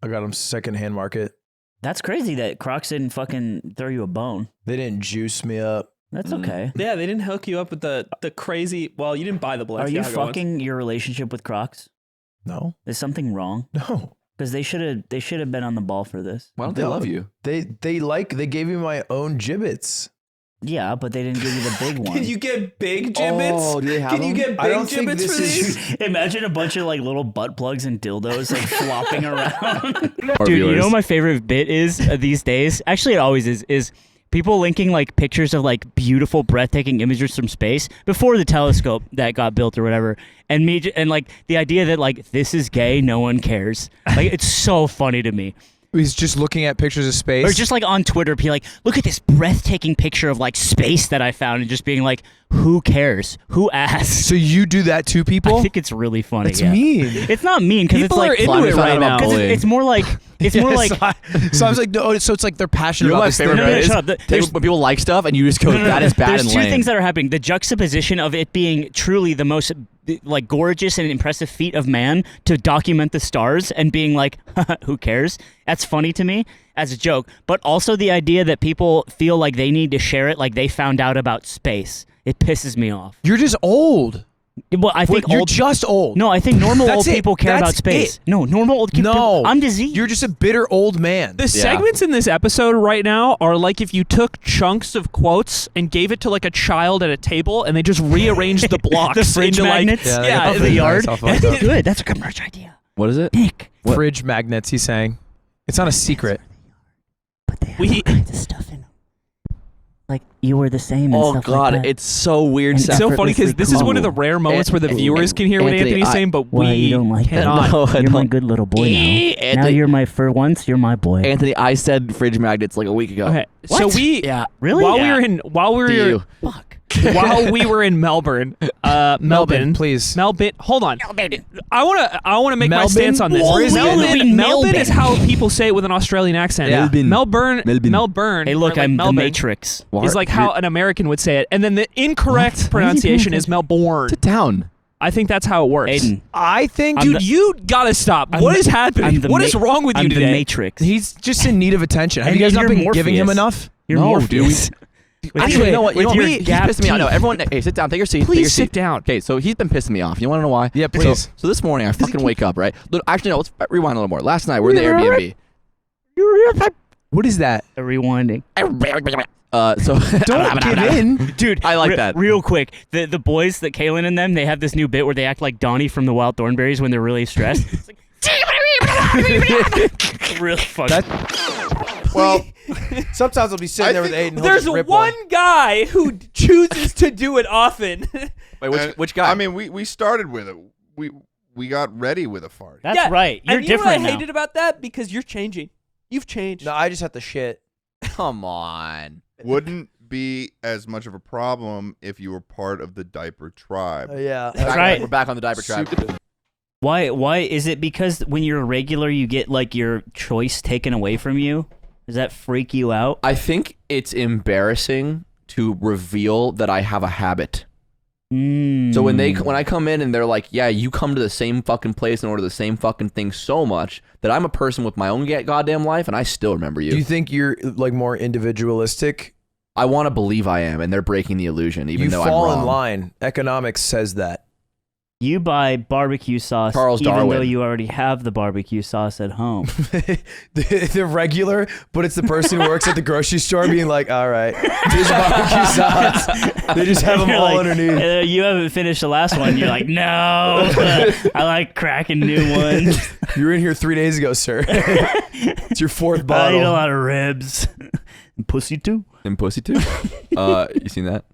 I got them secondhand market. That's crazy that Crocs didn't fucking throw you a bone. They didn't juice me up. That's okay. Yeah, they didn't hook you up with the crazy. Well, you didn't buy the Are you fucking your relationship with Crocs? No. Is something wrong? No. Because they should have been on the ball for this. Why don't they love you? They gave me my own gibbets. Yeah, but they didn't give you the big one. Can you get big gibbets? Oh, do they have Can you them? get I big don't think gibbets this for is- these? Imagine a bunch of like little butt plugs and dildos like flopping around. Dude, you know what my favorite bit is these days? Actually, it always is people linking like pictures of like beautiful, breathtaking images from space before the telescope that got built or whatever. And like the idea that like this is gay, no one cares. Like it's so funny to me. He's just looking at pictures of space. Or just like on Twitter, be like, look at this breathtaking picture of like space that I found, and just being like, who cares? Who asked? So you do that to people? I think it's really funny. That's yeah. mean. It's not mean because it's People like are into it right now. Because it's more like So I was like, no. So it's like they're passionate You know about my this favorite thing. No, no, bit is shut up. There's- when people like stuff and you just go, that is bad There's and two lame. things that are happening. The juxtaposition of it being truly the most like gorgeous and impressive feat of man to document the stars and being like, who cares? That's funny to me as a joke. But also the idea that people feel like they need to share it like they found out about space. It pisses me off. You're just old. Well, I think You're old. just old. No, I think normal That's old it. people care That's about space. it. No, normal old people. No. I'm diseased. You're just a bitter old man. The segments in this episode right now are like if you took chunks of quotes and gave it to like a child at a table and they just rearranged the blocks the fridge into magnets like Yeah, of the yard. Nice. That's good. That's a good merch idea. What is it? Nick. Fridge magnets. He's saying it's not a secret. But they have We- all kinds of stuff in them. Like you were the same. And Oh stuff God, like that. it's so weird. And It's so funny because effortlessly this is one of the cool. rare moments where the viewers can hear what Anthony, Anthony's I- saying, but Why, we you don't like that? cannot. No, I You're my don't. good little boy now. Now Anthony, you're my for once. You're my boy. Anthony, I said fridge magnets like a week ago. Okay, so we Yeah. Really? while Yeah. we were Do you? Fuck. while we were in Melbourne, Melbourne, please. Melbourne. Hold on, I want to make my Melbourne? stance on this. Where is it? Melbourne is how people say it with an Australian accent. Yeah. Melbourne. Melbourne. Hey, look, or like I'm Melbourne, the Matrix. is like how an American would say it, and then the incorrect pronunciation is Melbourne. It's a town. I think that's how it works. Aiden. I think, Dude, you gotta stop. What is happening? What is wrong with you I'm today? the Matrix. he's just in need of attention. Have And you guys then not you're been giving him Morpheus. enough? You're No, Morpheus. Actually, you know what? with You know, your he's gap pissing me off. No, teeth. everyone. Hey, sit down. Take your seat. Take your Please seat. sit down. Okay, so he's been pissing me off. You want to know why? Yeah, please. So this morning, I fucking wake up, right? Look, actually, no, let's rewind a little more. Last night, we're in the Airbnb. What is that? A rewinding. So Don't give in. Dude, I like that. Real quick, the boys that Kaylin and them, they have this new bit where they act like Donnie from the Wild Thornberries when they're really stressed. It's like, really funny. Well, Sometimes I'll be sitting there with Aiden. he'll There's just rip one guy who chooses to do it often. Wait, which guy? I mean, we started with it. We got ready with a fart. That's Yeah, right. You're and you know different what I now. hated about that? Because you're changing. You've changed. No, I just have to shit. Come on. Wouldn't be as much of a problem if you were part of the diaper tribe. Yeah. right. We're back on the diaper trap. Why is it because when you're a regular you get like your choice taken away from you? Does that freak you out? I think it's embarrassing to reveal that I have a habit. So when I come in and they're like, yeah, you come to the same fucking place and order the same fucking thing so much that I'm a person with my own goddamn life and I still remember you. Do you think you're like more individualistic? I want to believe I am, and they're breaking the illusion, even You though fall I'm wrong. in line. Economics says that. You buy barbecue sauce Charles even Darwin. though you already have the barbecue sauce at home. The regular, but it's the person who works at the grocery store being like, all right, here's barbecue sauce. They just have them You're all like, underneath. You haven't finished the last one. You're like, no. I like cracking new ones. You were in here 3 days ago, sir. It's your fourth I eat a bottle. lot of ribs. And pussy too. And pussy too. You seen that?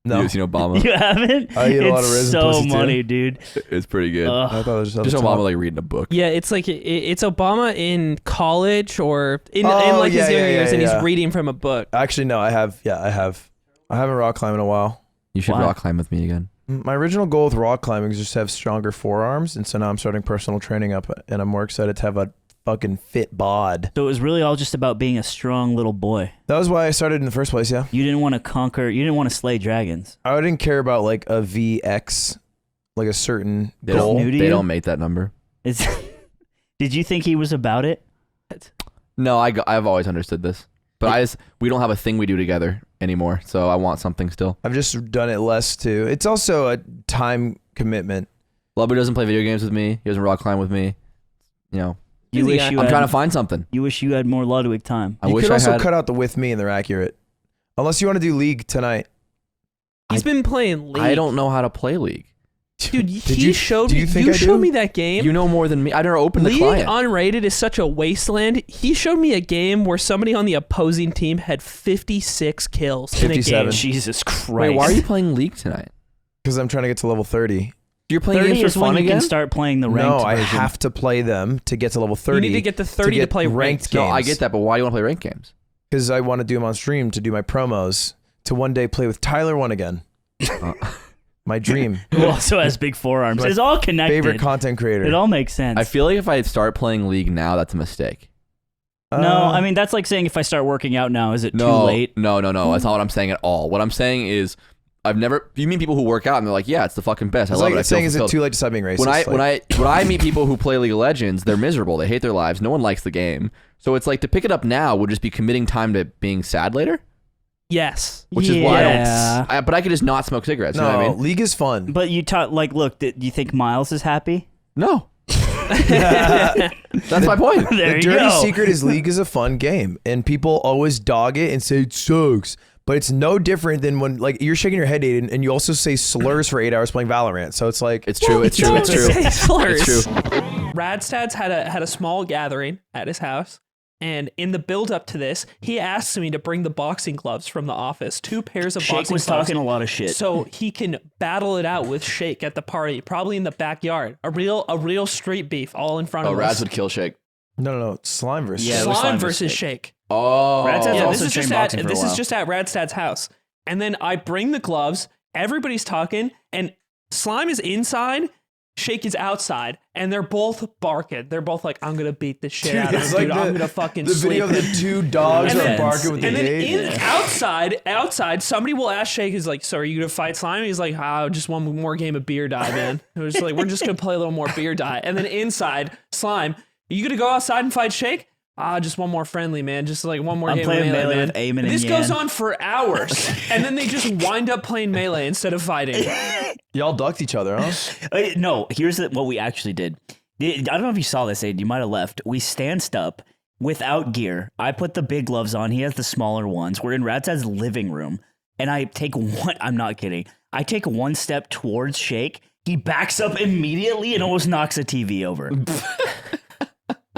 No. You seen Obama? You haven't? I eat a it's lot of ribs and so pussy, too. money, dude. It's pretty good. I thought it was Just Obama like reading a book. Yeah, it's like it's Obama in college or in Oh, like his yeah, younger yeah, years, and yeah. he's reading from a book. Actually, no, I have. I haven't rock climbed in a while. You should Why? rock climb with me again. My original goal with rock climbing is just to have stronger forearms, and so now I'm starting personal training up, and I'm more excited to have a fucking fit bod. So it was really all just about being a strong little boy. That was why I started in the first place, yeah. You didn't want to conquer, you didn't want to slay dragons. I didn't care about like a VX, like a certain They goal. don't, New to they you? don't make that number. Did you think he was about it? No, I've always understood this. But we don't have a thing we do together anymore, so I want something still. I've just done it less too. It's also a time commitment. Lubber doesn't play video games with me. He doesn't rock climb with me. You know, You wish you I'm had, trying to find something. You wish you had more Ludwig time. I You wish could I also had. cut out the with me and they're accurate. Unless you want to do League tonight. He's been playing League. I don't know how to play League. Dude, you showed do me. you think You I showed do? me that game. You know more than me. I never opened the League client. unrated is such a wasteland. He showed me a game where somebody on the opposing team had 56 kills in a 57. game. Jesus Christ. Wait, why are you playing League tonight? Because I'm trying to get to level 30. You're playing 30 games is for when fun you again? can start playing the ranked No, I version. have to play them to get to level 30. You need to get to 30 to play ranked. No, I get that, but why do you want to play ranked games? Because I want to do them on stream to do my promos to one day play with Tyler One again. My dream. Who also has big forearms. My It's all connected. Favorite content creator. It all makes sense. I feel like if I start playing League now, that's a mistake. no, I mean, that's like saying if I start working out now, is it too late? No. That's not what I'm saying at all. What I'm saying is, you mean people who work out and they're like, yeah, it's the fucking best. I It's love like it. I feel saying, is it fulfilled. too late to stop being racist? When I meet people who play League of Legends, they're miserable. They hate their lives. No one likes the game. So it's like to pick it up now would just be committing time to being sad later. Yes. Which is why Yeah. but I could just not smoke cigarettes. You know what I mean? League is fun. But you taught, like, look, do you think Miles is happy? No. That's my point. There The you dirty go. secret is League is a fun game, and people always dog it and say it sucks. But it's no different than when like you're shaking your head, Aiden, and you also say slurs for 8 hours playing Valorant. So it's like It's true. It's true. It's true. It's true. Radstads had a small gathering at his house, and in the build up to this, he asked me to bring the boxing gloves from the office, 2 pairs of Shake boxing was gloves, talking a lot of shit. so he can battle it out with Shake at the party, probably in the backyard. A real street beef all in front Oh, of Raz us. would kill Shake. no, slime versus Yeah, it Shake. was Slime Slime versus versus Shake. Oh. Radstad's Yeah, also this is trained just boxing at for a this while. is just at Radstad's house, and then I bring the gloves. Everybody's talking, and Slime is inside. Shake is outside, and they're both barking. They're both like, "I'm gonna beat the shit out of It's him, like dude. I'm gonna fucking the sleep video of him." the 2 dogs And are then- barking with the And then gate. outside, somebody will ask Shake, "Is like, so are you gonna fight Slime?" And he's like, just one more game of beer die, man." It was like, we're just gonna play a little more beer die. And then inside, Slime, are you gonna go outside and fight Shake? Just one more friendly, man. Just like one more I'm game playing of Melee man. with Eamon and This goes Yan. on for hours, and then they just wind up playing Melee instead of fighting. Y'all ducked each other, huh? No, here's what we actually did. I don't know if you saw this, Aiden. You might have left. We stanced up without gear. I put the big gloves on. He has the smaller ones. We're in Radstad's living room, and I take one. I'm not kidding. I take one step towards Shake. He backs up immediately and almost knocks a TV over.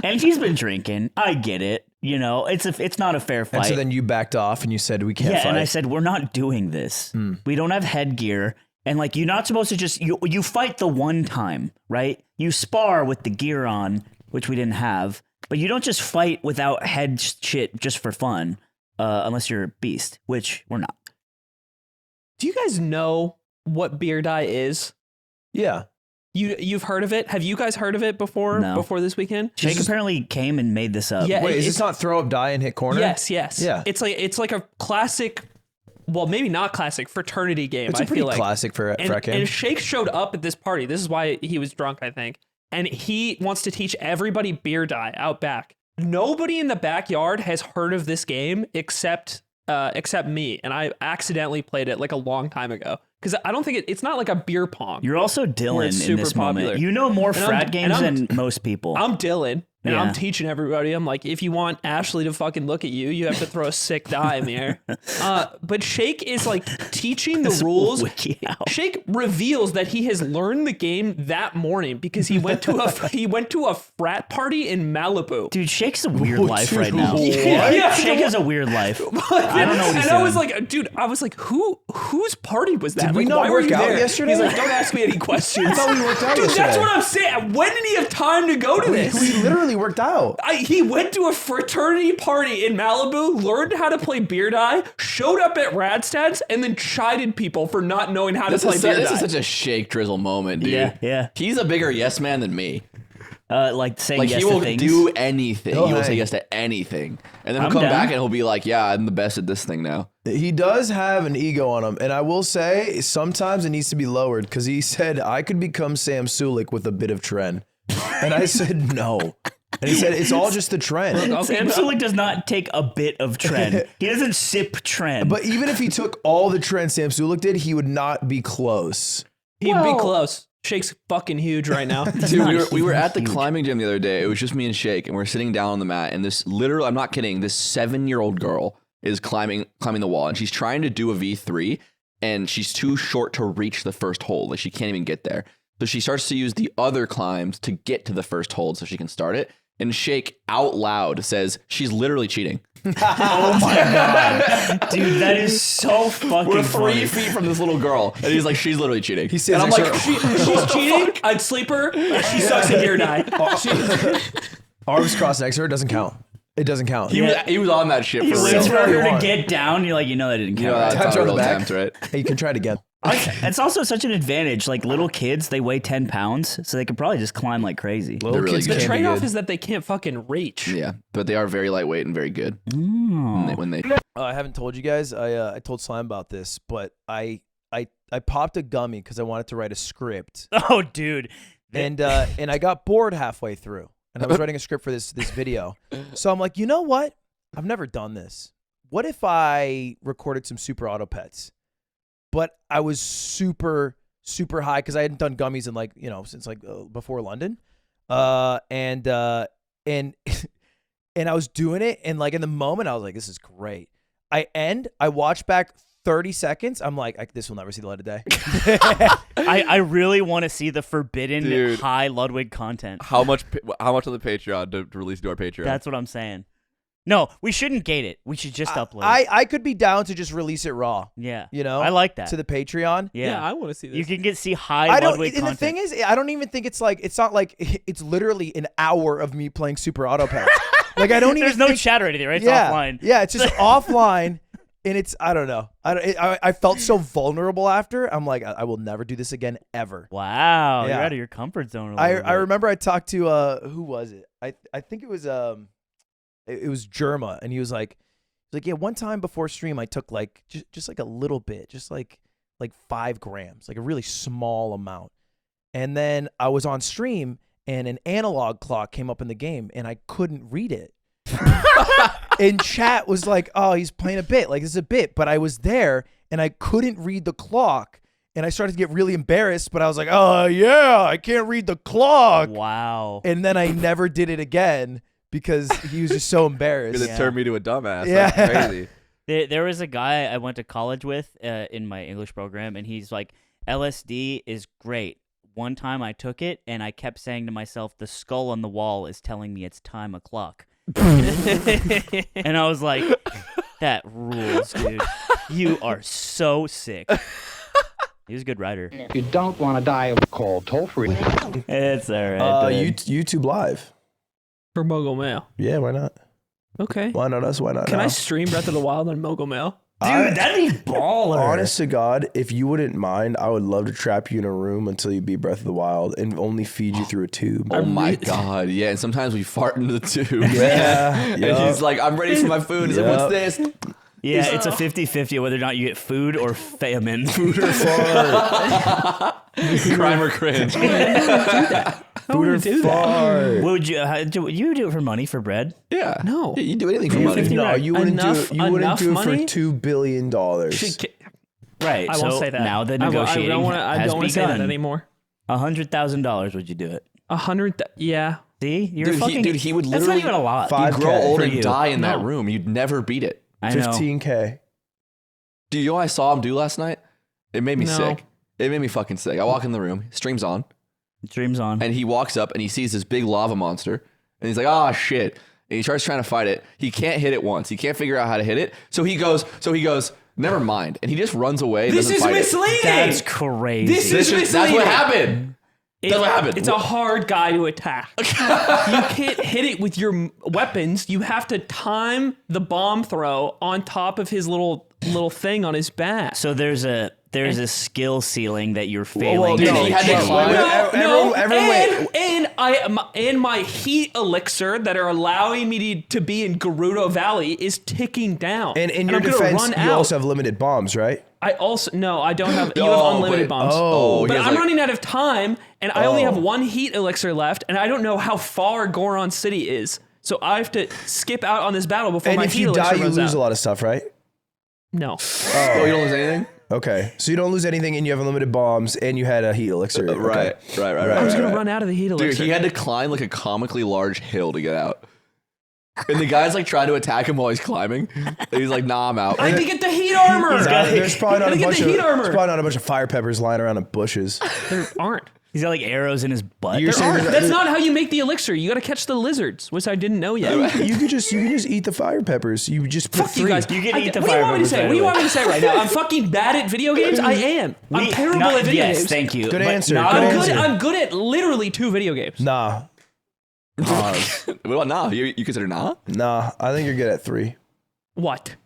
And he's been drinking. I get it. You know, it's not a fair fight. And so then you backed off and you said we can't fight. And I said, we're not doing this. We don't have headgear. And like, you're not supposed to just, you fight the one time, right? You spar with the gear on, which we didn't have, but you don't just fight without head shit just for fun, unless you're a beast, which we're not. Do you guys know what beer dye is? Yeah. You've heard of it? Have you guys heard of it before? No. Before this weekend? Jake apparently came and made this up. Yeah. Wait, is it's this not throw up, die, and hit corner? Yes. Yeah. It's like a classic. Well, maybe not classic fraternity game. It's I a pretty feel like classic for and him. Shake showed up at this party. This is why he was drunk, I think. And he wants to teach everybody beer dye out back. Nobody in the backyard has heard of this game except me, and I accidentally played it like a long time ago because I don't think it's not like a beer pong. You're also Where Dylan it's in super this popular. moment. You know more And frat I'm- games and than most people. I'm Dylan, and Yeah. I'm teaching everybody. I'm like, if you want Ashley to fucking look at you, you have to throw a sick die in the air. But Shake is like teaching the rules. Wiki out. Shake reveals that he has learned the game that morning because he went to a frat party in Malibu. Dude, Shake's a weird life right now. What? Yeah. Shake has a weird life. I don't know what he's and doing. I was like, dude, whose party was that? Did we Like, not why were work you out there? yesterday? He's like, don't ask me any questions. I thought we worked out Dude, yesterday. that's what I'm saying. When did he have time to go to this? We literally totally worked out. He went to a fraternity party in Malibu, learned how to play beer die, showed up at Radstad's, and then chided people for not knowing how to play beer die. This is such a Shake Drizzle moment, dude. Yeah. He's a bigger yes man than me. Like saying Like yes he will to things. do anything. Oh, he will say hey. yes to anything, and then he'll I'm come down. back and he'll be like, "Yeah, I'm the best at this thing now." He does have an ego on him, and I will say sometimes it needs to be lowered because he said I could become Sam Sulik with a bit of trend, and I said no, and he said it's all just the trend. Sam Sulik does not take a bit of trend. He doesn't sip trend. But even if he took all the trend Sam Sulik did, he would not be close. He'd be close. Shake's fucking huge right now. Dude, we were at the climbing gym the other day. It was just me and Shake, and we're sitting down on the mat, and this literal, I'm not kidding, this 7-year-old girl is climbing the wall, and she's trying to do a V3, and she's too short to reach the first hold. Like, she can't even get there. So she starts to use the other climbs to get to the first hold so she can start it. And Shake out loud says she's literally cheating. Oh my god, dude, that is so fucking We're 3 funny. feet from this little girl, and he's like, she's literally cheating. He says and I'm like, She's cheating. I'd sleep her. She sucks at beer die. Arms crossed next to her doesn't count. It doesn't count. he was on that shit He for waits real. for her to want. get down. You're like, that didn't You count. know, that's Taps not her a on real the back. attempt, right? Hey, you can try it again. It's also such an advantage. Like little kids, they weigh 10 pounds, so they could probably just climb like crazy. Little really kids good. The can be trade-off good. is that they can't fucking reach. Yeah, but they are very lightweight and very good. When they I haven't told you guys. I told Slime about this, but I popped a gummy because I wanted to write a script, Oh, dude. and I got bored halfway through, and I was writing a script for this video. So I'm like, you know what? I've never done this. What if I recorded some Super Auto Pets? But I was super high because I hadn't done gummies in since before London, and I was doing it, and like in the moment I was like, this is great. I watch back 30 seconds. I'm like, this will never see the light of day. I really want to see the forbidden Dude. high Ludwig content. how much on the Patreon to release to our Patreon? That's what I'm saying. No, we shouldn't gate it. We should just upload it. I could be down to just release it raw. Yeah. You know, I like that. to the Patreon. Yeah. I want to see this. You can see high I don't. Ludwig And content. the thing is, I don't even think it's not like it's literally an hour of me playing Super Auto Pets. Like I don't even. There's no think, chat or anything, right? It's yeah, offline. Yeah, it's just offline, and it's I don't know. I felt so vulnerable after. I'm like, I will never do this again ever. Wow, Yeah. you're out of your comfort zone. I remember I talked to who was it? I think it was it was Germa, and he was like yeah, one time before stream I took like just like a little bit, just like 5 grams, like a really small amount, and then I was on stream and an analog clock came up in the game and I couldn't read it. And chat was like, oh, he's playing a bit, like this is a bit, but I was there and I couldn't read the clock. And I started to get really embarrassed, but I was like, oh, yeah, I can't read the clock. Wow. And then I never did it again because he was just so embarrassed. Because it turned me to a dumbass. Yeah. That's crazy. There was a guy I went to college with in my English program, and he's like, LSD is great. One time I took it, and I kept saying to myself, the skull on the wall is telling me it's time o'clock. And I was like, that rules, dude. You are so sick. He was a good writer. You don't want to die of call toll free. It's all right. YouTube Live. For Mogul Mail. Yeah, why not? Okay. Why not us? Why not? Can I now? stream Breath of the Wild on Mogul Mail? Dude, that'd be baller. Honest to God, if you wouldn't mind, I would love to trap you in a room until you beat Breath of the Wild and only feed you through a tube. Oh my god, yeah. And sometimes we fart into the tube. Yeah. And he's like, I'm ready for my food. He's like, what's this? Yeah, it's a 50-50 whether or not you get food or famine. Food or fart. Crime or cringe. Food or fart. Would you do it for money, for bread? Yeah. No. Yeah, you do anything for money. No, you wouldn't Enough- do it. You wouldn't enough do it money? for $2 billion. Right. I so won't say that. now the I negotiating don't want has to say that begun. anymore. $100,000, would you do it? 100. Yeah. See, you're Dude, fucking. he would That's literally not even a lot. Five- You'd grow 5K old for and you. die in that No. room. You'd never beat it. I know. $15K. Do you know what I saw him do last night? It made me No. sick. It made me fucking sick. I walk in the room, stream's on, Dreams on. and he walks up and he sees this big lava monster, and he's like, "Oh shit!" And he starts trying to fight it. He can't hit it once. He can't figure out how to hit it. So he goes, "Never mind," and he just runs away. And This doesn't is fight misleading. That's crazy. This is That's what happened. That's what happened. It's a hard guy to attack. You can't hit it with your weapons. You have to time the bomb throw on top of his little thing on his back. So there's a skill ceiling that you're failing. He had to climb. And my heat elixir that are allowing me to be in Gerudo Valley is ticking down. And in your I'm gonna defense, run you out. also have limited bombs, right? I don't have. You have unlimited bombs. But I'm running out of time, and I only have one heat elixir left, and I don't know how far Goron City is. So I have to skip out on this battle before And my if heat you elixir die, you runs lose out. a lot of stuff, right? No. Oh, you don't lose anything? Okay, so you don't lose anything, and you have unlimited bombs, and you had a heat elixir. Right. I was gonna run out of the heat elixir. Dude, he had to climb like a comically large hill to get out. And the guy's like trying to attack him while he's climbing. And he's like, nah, I'm out. I had to get the heat armor. There's probably not Gotta get the heat armor. There's probably not a bunch of fire peppers lying around in bushes. There aren't. He's got like arrows in his butt. You're saying That's not how you make the elixir. You got to catch the lizards, which I didn't know yet. you can just eat the fire peppers. You just put Fuck you guys. You can eat the What do you want me to fire say? What do you want me to say right now? I'm fucking bad at video games. I am. I'm terrible at video games. Yes, thank you. Good But answer. not- Good I'm answer. good. I'm good at literally 2 video games. Nah, What about nah? You consider nah? I think you're good at 3. What?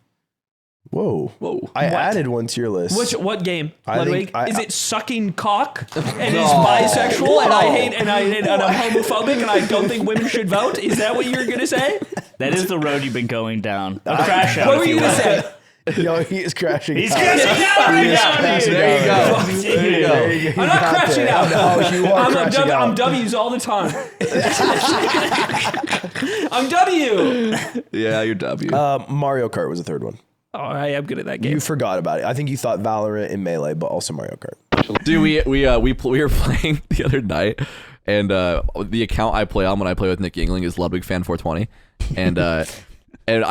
Whoa. I added one to your list. What game? I think Ludwig? Is it sucking cock and is bisexual and I'm homophobic and I don't think women should vote? Is that what you're gonna say? That is the road you've been going down. A crash out. What were you gonna say? Yo, he is crashing. He's out. crashing out right now. There you go. I'm not crashing out. No, you are crashing out. I'm W's all the time. I'm W. Yeah, you're W. Mario Kart was the third one. Oh, I am good at that game. You forgot about it. I think you thought Valorant and Melee, but also Mario Kart. Dude, we were playing the other night, and the account I play on when I play with Nick Yingling is Ludwigs Fan 420, and I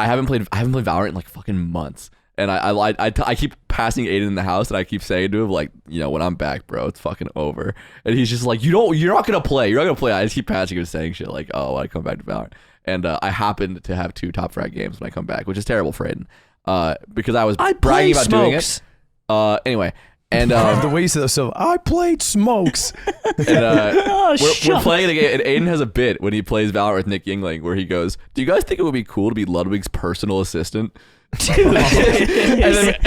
haven't played Valorant in like fucking months, and I keep passing Aiden in the house, and I keep saying to him like, you know, when I'm back, bro, it's fucking over, and he's just like, you're not gonna play. I just keep passing him saying shit like, oh, I come back to Valorant, and I happen to have 2 top frag games when I come back, which is terrible for Aiden. Because I was bragging about doing it. Anyway, and the way you said that, so I played Smokes. and, we're playing a game, and Aiden has a bit when he plays Valorant with Nick Yingling where he goes, "Do you guys think it would be cool to be Ludwig's personal assistant?" He says that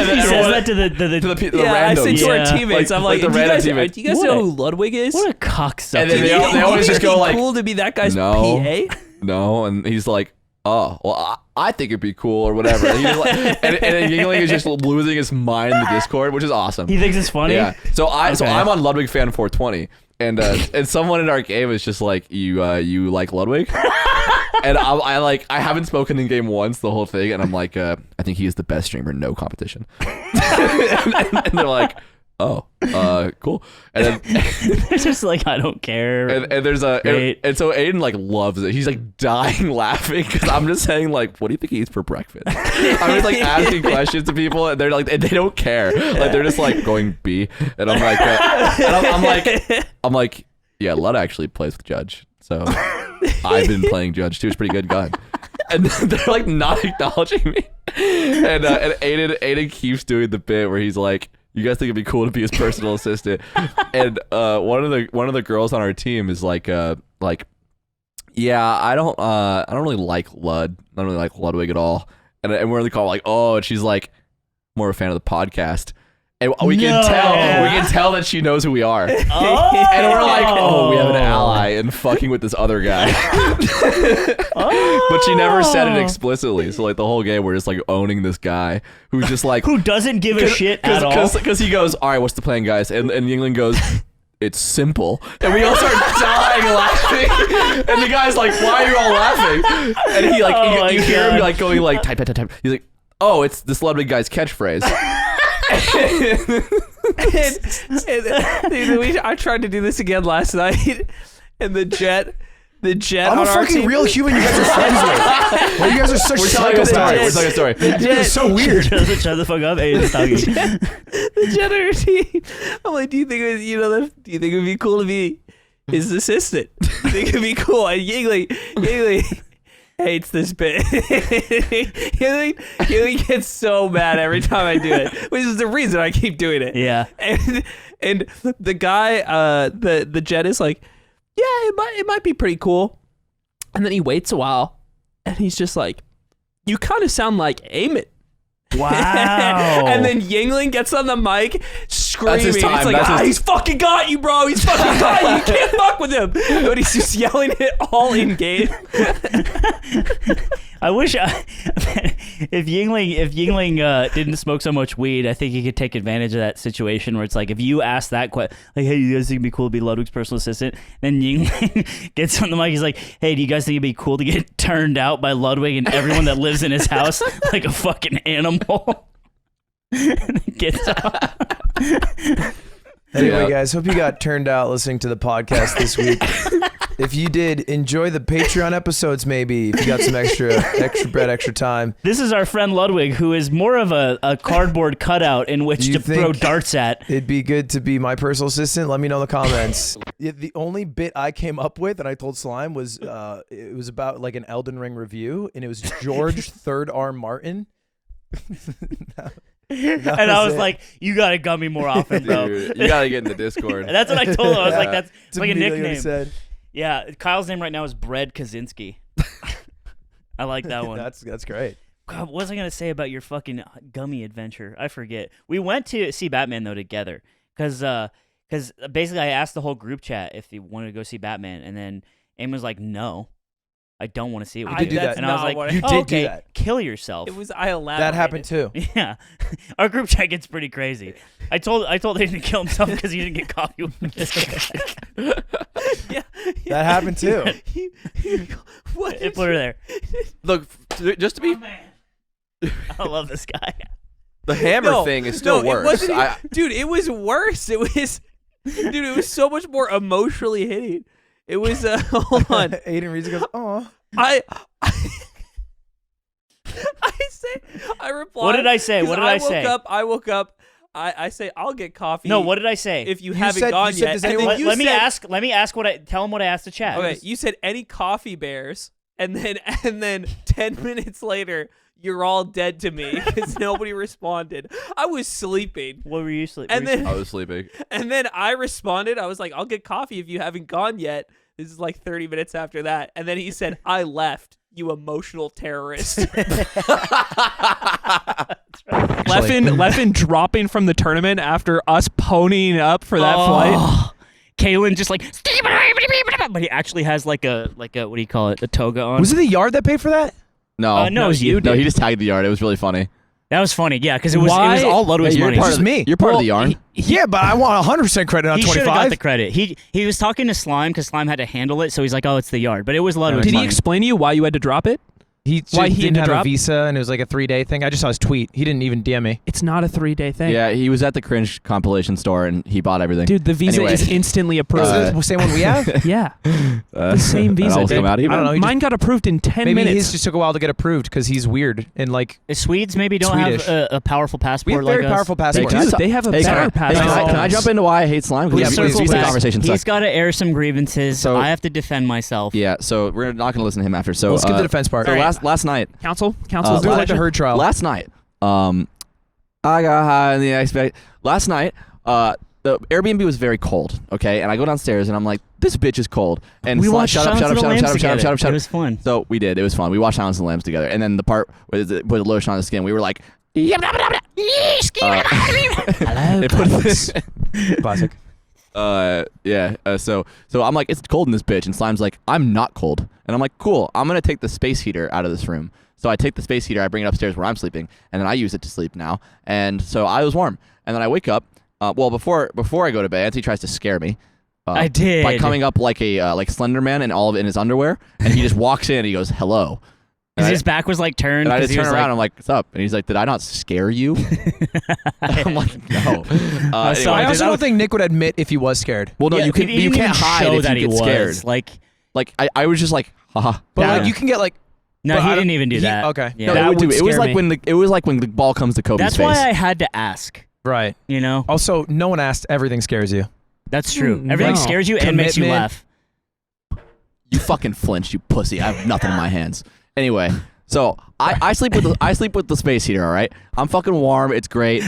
to the I said to our Yeah. teammates, I'm like, the do you random guys, teammate. do you guys know who Ludwig is? What a cocksucker. And then they always just go like, cool to be that guy's no, PA? no, and he's like, oh, well, I think it'd be cool or whatever. And, he's like, and Yingling is just losing his mind in the Discord, which is awesome. He thinks it's funny? Yeah. So I'm on Ludwig Fan 420, and someone in our game is just like, you like Ludwig? And I haven't spoken in game once the whole thing, and I'm like, I think he is the best streamer, no competition. and they're like, oh, cool. And then It's just like, I don't care. and there's and so Aiden like loves it. He's like dying laughing because I'm just saying like, what do you think he eats for breakfast? I'm just like asking questions to people, and they're like, and they don't care. Like they're just like going B, and I'm like, I'm like, yeah, Lud actually plays with Judge, so I've been playing Judge too. It's a pretty good gun. And they're like not acknowledging me, and Aiden keeps doing the bit where he's like, you guys think it'd be cool to be his personal assistant? And one of the girls on our team is like, yeah, I don't really like Lud. I don't really like Ludwig at all. And we're in the call like, oh, and she's like, more a fan of the podcast. And we can tell that she knows who we are. Oh. And we're like, oh, we have an ally in fucking with this other guy. But she never said it explicitly. So like the whole game, we're just like owning this guy who's just like, who doesn't give a shit at all. Because he goes, all right, what's the plan, guys? And Yingling goes, it's simple. And we all start dying laughing. And the guy's like, why are you all laughing? And he like, you hear him like going like, type. He's like, oh, it's this Ludwig guy's catchphrase. I tried to do this again last night, and the jet I'm on a our fucking team. real human you guys are friends with. Well, you guys are such We're telling a story. It's so weird. Shut the fuck up. Aiden's talking. The jet on our team. I'm like, do you think it would be cool to be his assistant? Do you think it'd be cool? And Yingling hates this bit. Yingling gets so mad every time I do it, which is the reason I keep doing it. Yeah. And the guy, the Jet is like, yeah, it might be pretty cool. And then he waits a while, and he's just like, you kind of sound like Amit. Wow. And then Yingling gets on the mic screaming. That's his time. It's like, he's fucking got you, bro. He's fucking got you. You can't fuck with him. But he's just yelling it all in game. I wish if Yingling didn't smoke so much weed, I think he could take advantage of that situation where it's like, if you ask that question, like, hey, you guys think it'd be cool to be Ludwig's personal assistant? Then Yingling gets on the mic, he's like, hey, do you guys think it'd be cool to get turned out by Ludwig and everyone that lives in his house like a fucking animal? And he gets out. Anyway, guys, hope you got turned out listening to the podcast this week. If you did, enjoy the Patreon episodes maybe, if you got some extra bread, extra time. This is our friend Ludwig, who is more of a cardboard cutout in which to throw darts at. It'd be good to be my personal assistant? Let me know in the comments. The only bit I came up with, and I told Slime, was it was about like an Elden Ring review, and it was George Third Arm Martin. And I was like, you gotta gummy more often, bro. Dude, you gotta get in the Discord. That's what I told him. I was like, that's like a immediately what he nickname. said. Yeah, Kyle's name right now is Bread Kaczynski. I like that one. That's great. God, what was I gonna say about your fucking gummy adventure? I forget. We went to see Batman though together, because basically I asked the whole group chat if they wanted to go see Batman, and then Aim was like, no, I don't want to see it. You did do that. And I was like, you did do that. Kill yourself. I elaborated. That happened too. Yeah, our group chat gets pretty crazy. I told Aiden to kill himself because he didn't get coffee with me. Yeah. That happened too. What? Put her there. Look, just to be, I love this guy. the hammer thing is still worse. Dude, it was worse. It was so much more emotionally hitting. It was hold on. Aiden reads and goes, oh. I replied. What did I say? What did I say? I woke up. I say I'll get coffee. No, what did I say? If you haven't gone yet. Does anyone, let me ask what I tell him what I asked the chat. Okay, you said any coffee bears, and then 10 minutes later you're all dead to me because nobody responded. I was sleeping. What were you sleeping? And then I was sleeping. And then I responded. I was like, I'll get coffee if you haven't gone yet. This is like 30 minutes after that. And then he said, I left, you emotional terrorist. Leffen dropping from the tournament after us ponying up for that flight. Kalen just like, but he actually has like a what do you call it? A toga on. Was it the Yard that paid for that? No, no, it was you. No, he just tagged the yard. It was really funny. That was funny, yeah, because it was all Ludwig's money. Part of me. You're part of the yarn. Yeah, but I want 100% credit on He 25. should have got the credit. He was talking to Slime because Slime had to handle it, so he's like, oh, it's the yard. But it was Ludwig's Did money. he explain to you why you had to drop it? Why he didn't have drop? a visa and it was like a 3-day thing. I just saw his tweet. He didn't even DM me. It's not a 3-day thing. Yeah, he was at the Cringe compilation store and he bought everything. Dude, the visa Anyway. is instantly approved. Is it the same one we have? Yeah. The same visa. That come out I don't know. Mine got approved in 10 Maybe minutes. his just took a while to get approved because he's weird and like Swedes maybe don't Swedish. have a powerful we passport have like very us. powerful passports. Dude, they have a better passport. Can I jump into why I hate slime? Yeah, Because please, the please. conversation He's sucks. got to air some grievances. So- I have to defend myself. Yeah, so we're not going to listen to him after. So Let's get the defense part. So last night, Counsel? Let's do it like the herd trial. last night, I got high in the expect. Last night, the Airbnb was very cold. Okay, and I go downstairs and I'm like, this bitch is cold. And We Slime, watched shut up. Silence of the Lambs together. It It was fun. So we did. It was fun. We watched Silence of the Lambs together. And then the part with the lotion on the skin, we were like, Hello, classic. So I'm like, it's cold in this bitch, and Slime's like, I'm not cold, and I'm like, cool, I'm gonna take the space heater out of this room. So I take the space heater, I bring it upstairs where I'm sleeping, and then I use it to sleep now. And so I was warm, and then I wake up. Before I go to bed, Anthony tries to scare me. I did. By coming up like a like Slender Man and all of it in his underwear, and he just walks in and he goes, hello. Because his back was like turned. And I just he turn was around, like, I'm like, what's up? And he's like, did I not scare you? I'm like, no. I also don't think Nick would admit if he was scared. Well, no, Yeah, you he can. didn't You even can't hide show if that you he get was. scared. Like I was just like, haha. But Yeah. like you can get like no, but he I didn't don't- even do he- that. okay. Yeah. No, That it would was scare like me. it was like when the ball comes to Kobe's That's face. why I had to ask. right. You know, Also, no one asked. Everything scares you. that's true. Everything no. scares you and makes you Commitment. laugh. You fucking flinched, you pussy. I have nothing in my hands. Anyway, so I sleep with the space heater. All right, I'm fucking warm. It's great.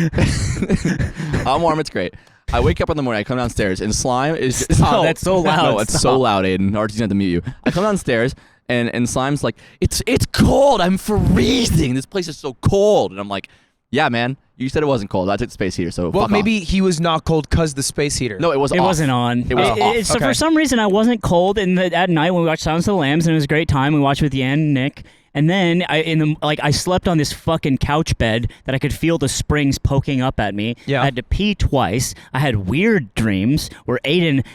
I'm warm. It's great. I wake up in the morning. I come downstairs, and Slime is just, Oh, that's so loud. No, it's so loud, Aiden. Archie's gonna have to mute you. I come downstairs, and Slime's like, it's cold. I'm freezing. This place is so cold. And I'm like, yeah, man. You said it wasn't cold. I took the space heater, so Well, fuck maybe off. he was not cold because the space heater. No, it was. It off. wasn't on. It was off. So Okay. for some reason, I wasn't cold. And at night when we watched Silence of the Lambs, and it was a great time. We watched with Yan and Nick. And then I slept on this fucking couch bed that I could feel the springs poking up at me. Yeah. I had to pee twice. I had weird dreams where Aiden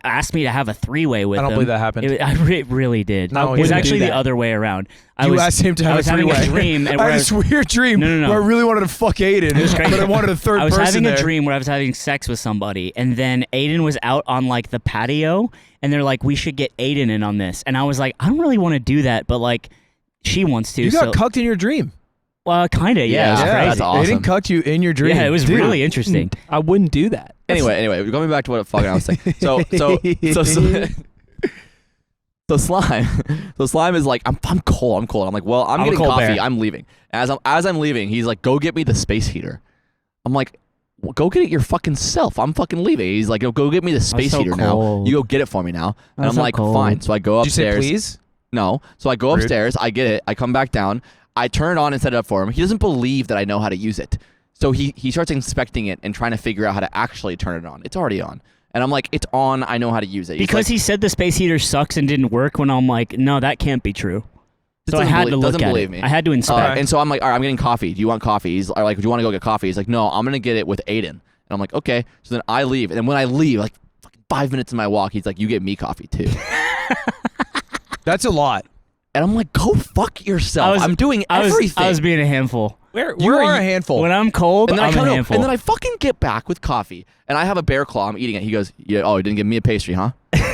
asked me to have a three-way with him. I don't believe that happened. It really did. No, it he was didn't actually do the that. other way around. You asked him to have I was a having three-way. a dream. I had this weird dream No. where I really wanted to fuck Aiden, It was crazy. but I wanted a third I was person having there. a dream where I was having sex with somebody, and then Aiden was out on like the patio, and they're like, "We should get Aiden in on this," and I was like, "I don't really want to do that, but like, she wants to." You got so, cucked in your dream. well, kind of, yeah. It was Yeah, crazy. that's awesome. Aiden cucked you in your dream. Yeah, it was Dude. really interesting. I wouldn't do that. Anyway, going back to what fucking I was saying. So Slime is like, I'm cold. I'm like, well, I'm I'm a getting cold coffee. bear. I'm leaving. As I'm leaving, he's like, go get me the space heater. I'm like, well, go get it your fucking self. I'm fucking leaving. He's like, go get me the space so heater now. cold. You go get it for me now. And That's I'm so like, cold. fine. So I go Did you say upstairs. please? No. So I go Rude. upstairs. I get it. I come back down. I turn it on and set it up for him. He doesn't believe that I know how to use it. So he starts inspecting it and trying to figure out how to actually turn it on. It's already on. And I'm like, it's on. I know how to use it. He's Because like, he said the space heater sucks and didn't work. When I'm like, no, that can't be true. So I had to look doesn't at believe it. me. I had to inspect. And so I'm like, all right, I'm getting coffee. Do you want coffee? He's like, do you want to go get coffee? He's like, no, I'm gonna get it with Aiden. And I'm like, okay. So then I leave. And then when I leave, like fucking 5 minutes in my walk, he's like, you get me coffee too. That's a lot. And I'm like, go fuck yourself. I'm doing everything. I was being a handful. You are a handful. When I'm cold, and then I'm a handful. And then I fucking get back with coffee, and I have a bear claw. I'm eating it. He goes, yeah, oh, you didn't give me a pastry, huh?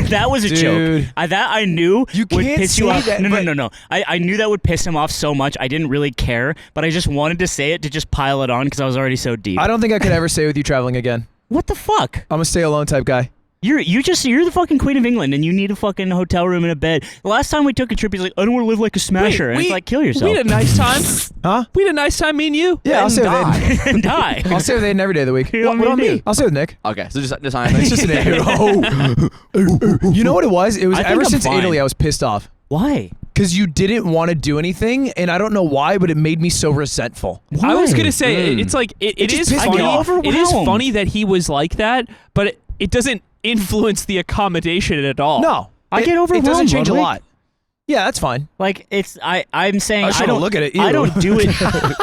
That was a Dude. joke. That I knew You would can't piss you say off. that, No. I knew that would piss him off so much. I didn't really care, but I just wanted to say it to just pile it on because I was already so deep. I don't think I could ever stay with you traveling again. What the fuck? I'm a stay alone type guy. You're the fucking queen of England, and you need a fucking hotel room and a bed. The last time we took a trip, he's like, I don't want to live like a smasher. And it's like, kill yourself. We had a nice time. Huh? We had a nice time, me and you. Yeah, I'll stay with Aiden. and die. I'll stay with Aiden every day of the week. You want What me on to me? do? I'll stay with Nick. Okay, so just It's just an Aiden. You know what it was? It was I think ever I'm since fine. Italy, I was pissed off. Why? Because you didn't want to do anything, and I don't know why, but it made me so resentful. I was Why? gonna say it's like it just is pissed me funny. off. It is Overwhelmed. funny that he was like that, but it doesn't influence the accommodation at all. No. I get It overwhelmed, doesn't change a Ludwig. lot. Yeah, that's fine. Like I'm saying I I shouldn't don't look at it. I Ew. don't do it.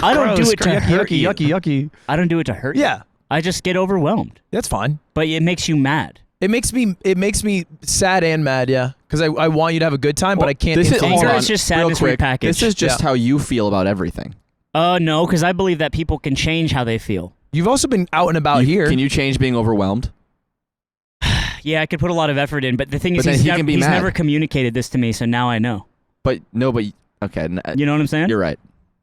I don't do Gross. it to Yucky, hurt you. yucky. I don't do it to hurt you. Yeah, I just get overwhelmed. that's fine. But it makes you mad. It makes me sad and mad, yeah. Because I want you to have a good time, but I can't. This is influence Anger it. is just real sadness quick. repackaged. This is just Yeah. how you feel about everything. No, because I believe that people can change how they feel. You've also been out and about here. Can you change being overwhelmed? Yeah, I could put a lot of effort in, but the thing is, But then he can be he's mad. never communicated this to me, so now I know. But okay, You know what I'm saying? you're right,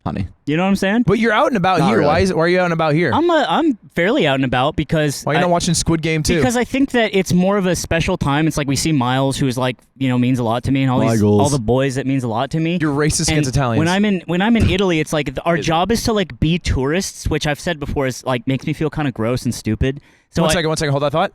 honey. You know what I'm saying? But you're out and about Not here. really. Why are you out and about here? I'm fairly out and about because Why are you not watching Squid Game too? Because I think that it's more of a special time. It's like we see Miles, who's like, means a lot to me, and all the boys that means a lot to me. You're racist And against Italians. when I'm in Italy, it's like our job is to like be tourists, which I've said before is like makes me feel kind of gross and stupid. So One second. Hold that thought.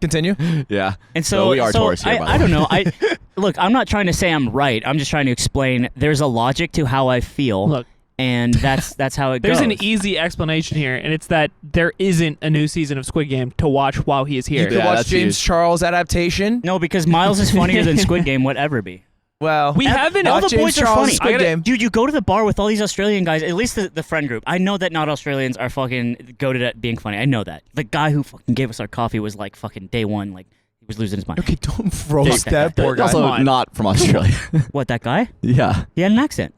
Continue. Yeah. And so we are tourists here, by the I way. don't know. Look, I'm not trying to say I'm right. I'm just trying to explain there's a logic to how I feel. Look. And that's how it There's goes. an easy explanation here, and it's that there isn't a new season of Squid Game to watch while he is You here. could Yeah, watch that's James huge. Charles adaptation. No, because Miles is funnier than Squid Game would ever be. Well, We haven't. all watch the James boys are Charles funny. Squid Game. Dude, you go to the bar with all these Australian guys, at least the friend group. I know that not Australians are fucking goated at being funny. I know that. The guy who fucking gave us our coffee was like fucking day one, like he was losing his mind. Okay, don't roast that poor guy. Also not from Australia. What, that guy? Yeah. He had an accent.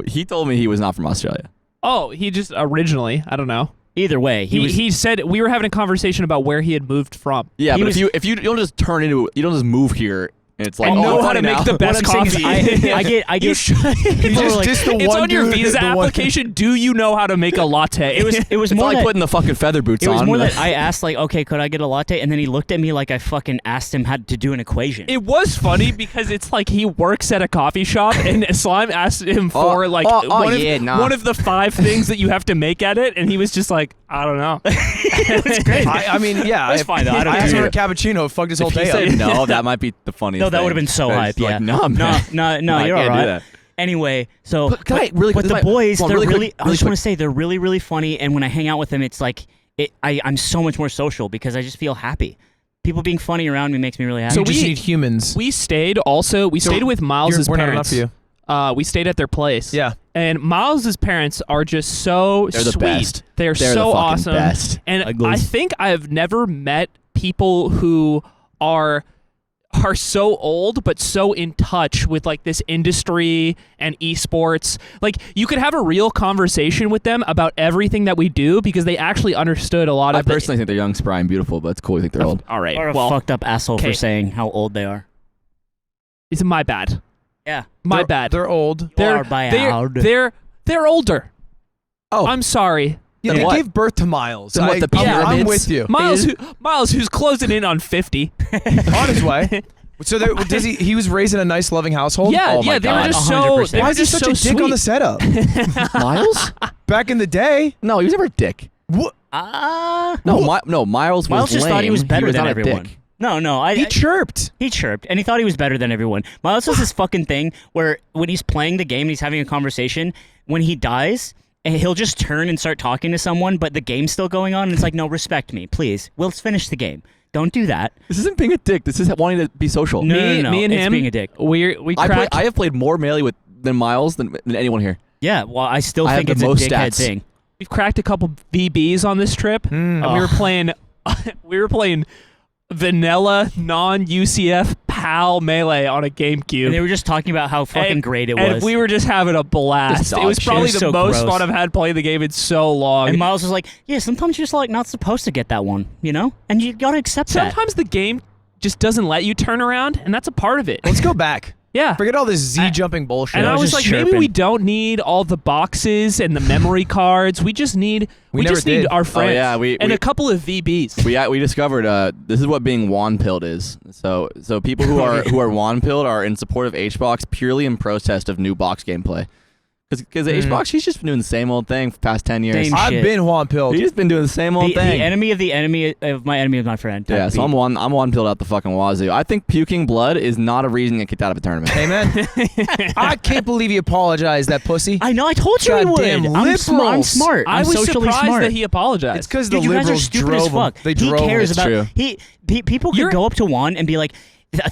He told me he was not from Australia. Oh, he just originally, I don't know. Either way, He said we were having a conversation about where he had moved from. Yeah, He but was- if you don't just move here It's like, I know oh, how to now. make the best What I'm saying coffee. is I get You should- people are like, it's on your visa application. Do you know how to make a latte? it was It's more like that, putting the fucking feather boots it was on. more that I asked like, okay, could I get a latte? And then he looked at me like I fucking asked him how to do an equation. It was funny because it's like he works at a coffee shop and Slime asked him for one of the 5 things that you have to make at it, and he was just like, I don't know. It was great. I mean, yeah. It's fine though. I don't asked for care. a cappuccino. It fucked his whole if he day said up. no, that might be the funniest No, that thing. would have been so It's hype. like, Yeah. no, man. No, I you're can't all do right. that. Anyway, so But can I really- but this the is my- boys, hold on, they're really really. quick, I really just want quick. to say they're really, really funny. And when I hang out with them, it's like I'm so much more social because I just feel happy. People being funny around me makes me really happy. So we just need humans. We stayed with Miles's We're not parents. enough for you. We stayed at their place. Yeah. And Miles's parents are just so They're the sweet. best. They're They're so the fucking awesome. best. And I Uglies. think I have never met people who are so old but so in touch with like this industry and esports. Like you could have a real conversation with them about everything that we do because they actually understood a lot I of personally think they're young, spry, and beautiful, but it's cool. You think they're old. All right. Or a Well, fucked up asshole okay. for saying how old they are. it's my bad. Yeah. My bad. They're old. Are bad. They're older. Oh. I'm sorry. Yeah, Then they what? gave birth to Miles. Then what, the I'm pyramids? with you. Miles, who's closing in on 50. On his way. So does he was raised in a nice, loving household? Yeah, Oh my yeah, they were God. just 100%. so. They Why were is he just such so a dick sweet. on the setup? Miles? Back in the day. No, he was never a dick. What? No, Miles was Miles just lame. thought he was better was than not a everyone. dick. No, He chirped. he chirped, and he thought he was better than everyone. Miles does this fucking thing where when he's playing the game and he's having a conversation, when he dies, and he'll just turn and start talking to someone, but the game's still going on, and it's like, no, respect me, please. Let's finish the game. Don't do that. This isn't being a dick. This is wanting to be social. No, Me and it's him, being a dick. we cracked. I have played more Melee than Miles than anyone here. Yeah, well, I still I think have it's the a most dickhead stats. thing. We've cracked a couple VBs on this trip. And we were playing. We were playing vanilla non-UCF PAL Melee on a GameCube. And they were just talking about how fucking great it was. And we were just having a blast. Just It was dog shit. probably It was the so most gross. fun I've had playing the game in so long. And Miles was like, yeah, sometimes you're just like not supposed to get that one, you know? And you gotta accept that. Sometimes the game just doesn't let you turn around, and that's a part of it. Let's go back. Yeah. Forget all this Z jumping bullshit. And I was just like, maybe chirping. we don't need all the boxes and the memory cards. We just need We never just need did. our friends. yeah, and a couple of VBs. We discovered this is what being wand-pilled is. So people who are wand-pilled are in support of HBox purely in protest of new box gameplay. Because HBox, he's just been doing the same old thing for the past 10 years. Same I've shit. been Juan Pilled. He's just been doing the same old the thing. enemy of the enemy of my enemy of my friend. Yeah, so I'm one-pilled out the fucking wazoo. I think puking blood is not a reason to get kicked out of a tournament. Amen. I can't believe he apologized, that pussy. I know, I told you he would. Goddamn I'm liberals. smart. I I'm was socially surprised smart. that he apologized. It's because the Dude, you guys are liberals stupid drove as fuck. him. They He drove cares him. about people could You're- go up to Juan and be like,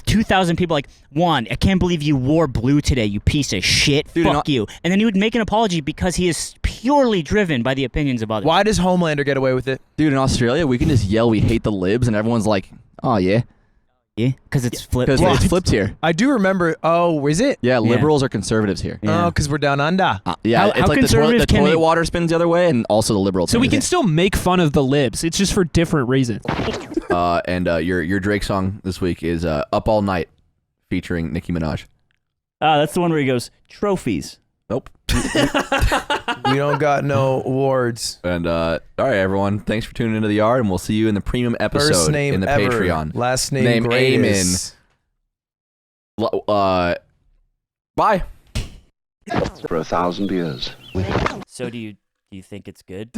2,000 people like, Juan, I can't believe you wore blue today, you piece of shit. Dude, Fuck you. And then he would make an apology because he is purely driven by the opinions of others. Why does Homelander get away with it? Dude, in Australia, we can just yell we hate the libs, and everyone's like, oh, yeah. Yeah, because it's flipped. Because it's flipped here. I do remember. Oh, is it? Yeah, liberals are conservatives here. Yeah. Oh, because we're down under. Yeah, How it's like the conservative can toilet they- water spins the other way, and also the liberal. so we thing. can still make fun of the libs. It's just for different reasons. And your Drake song this week is "Up All Night," featuring Nicki Minaj. That's the one where he goes, trophies. Nope. We don't got no awards. And all right, everyone, thanks for tuning into the yard, and we'll see you in the premium episode First name in the ever. Patreon. Last name greatest. Bye. For 1,000 years. So do you think it's good?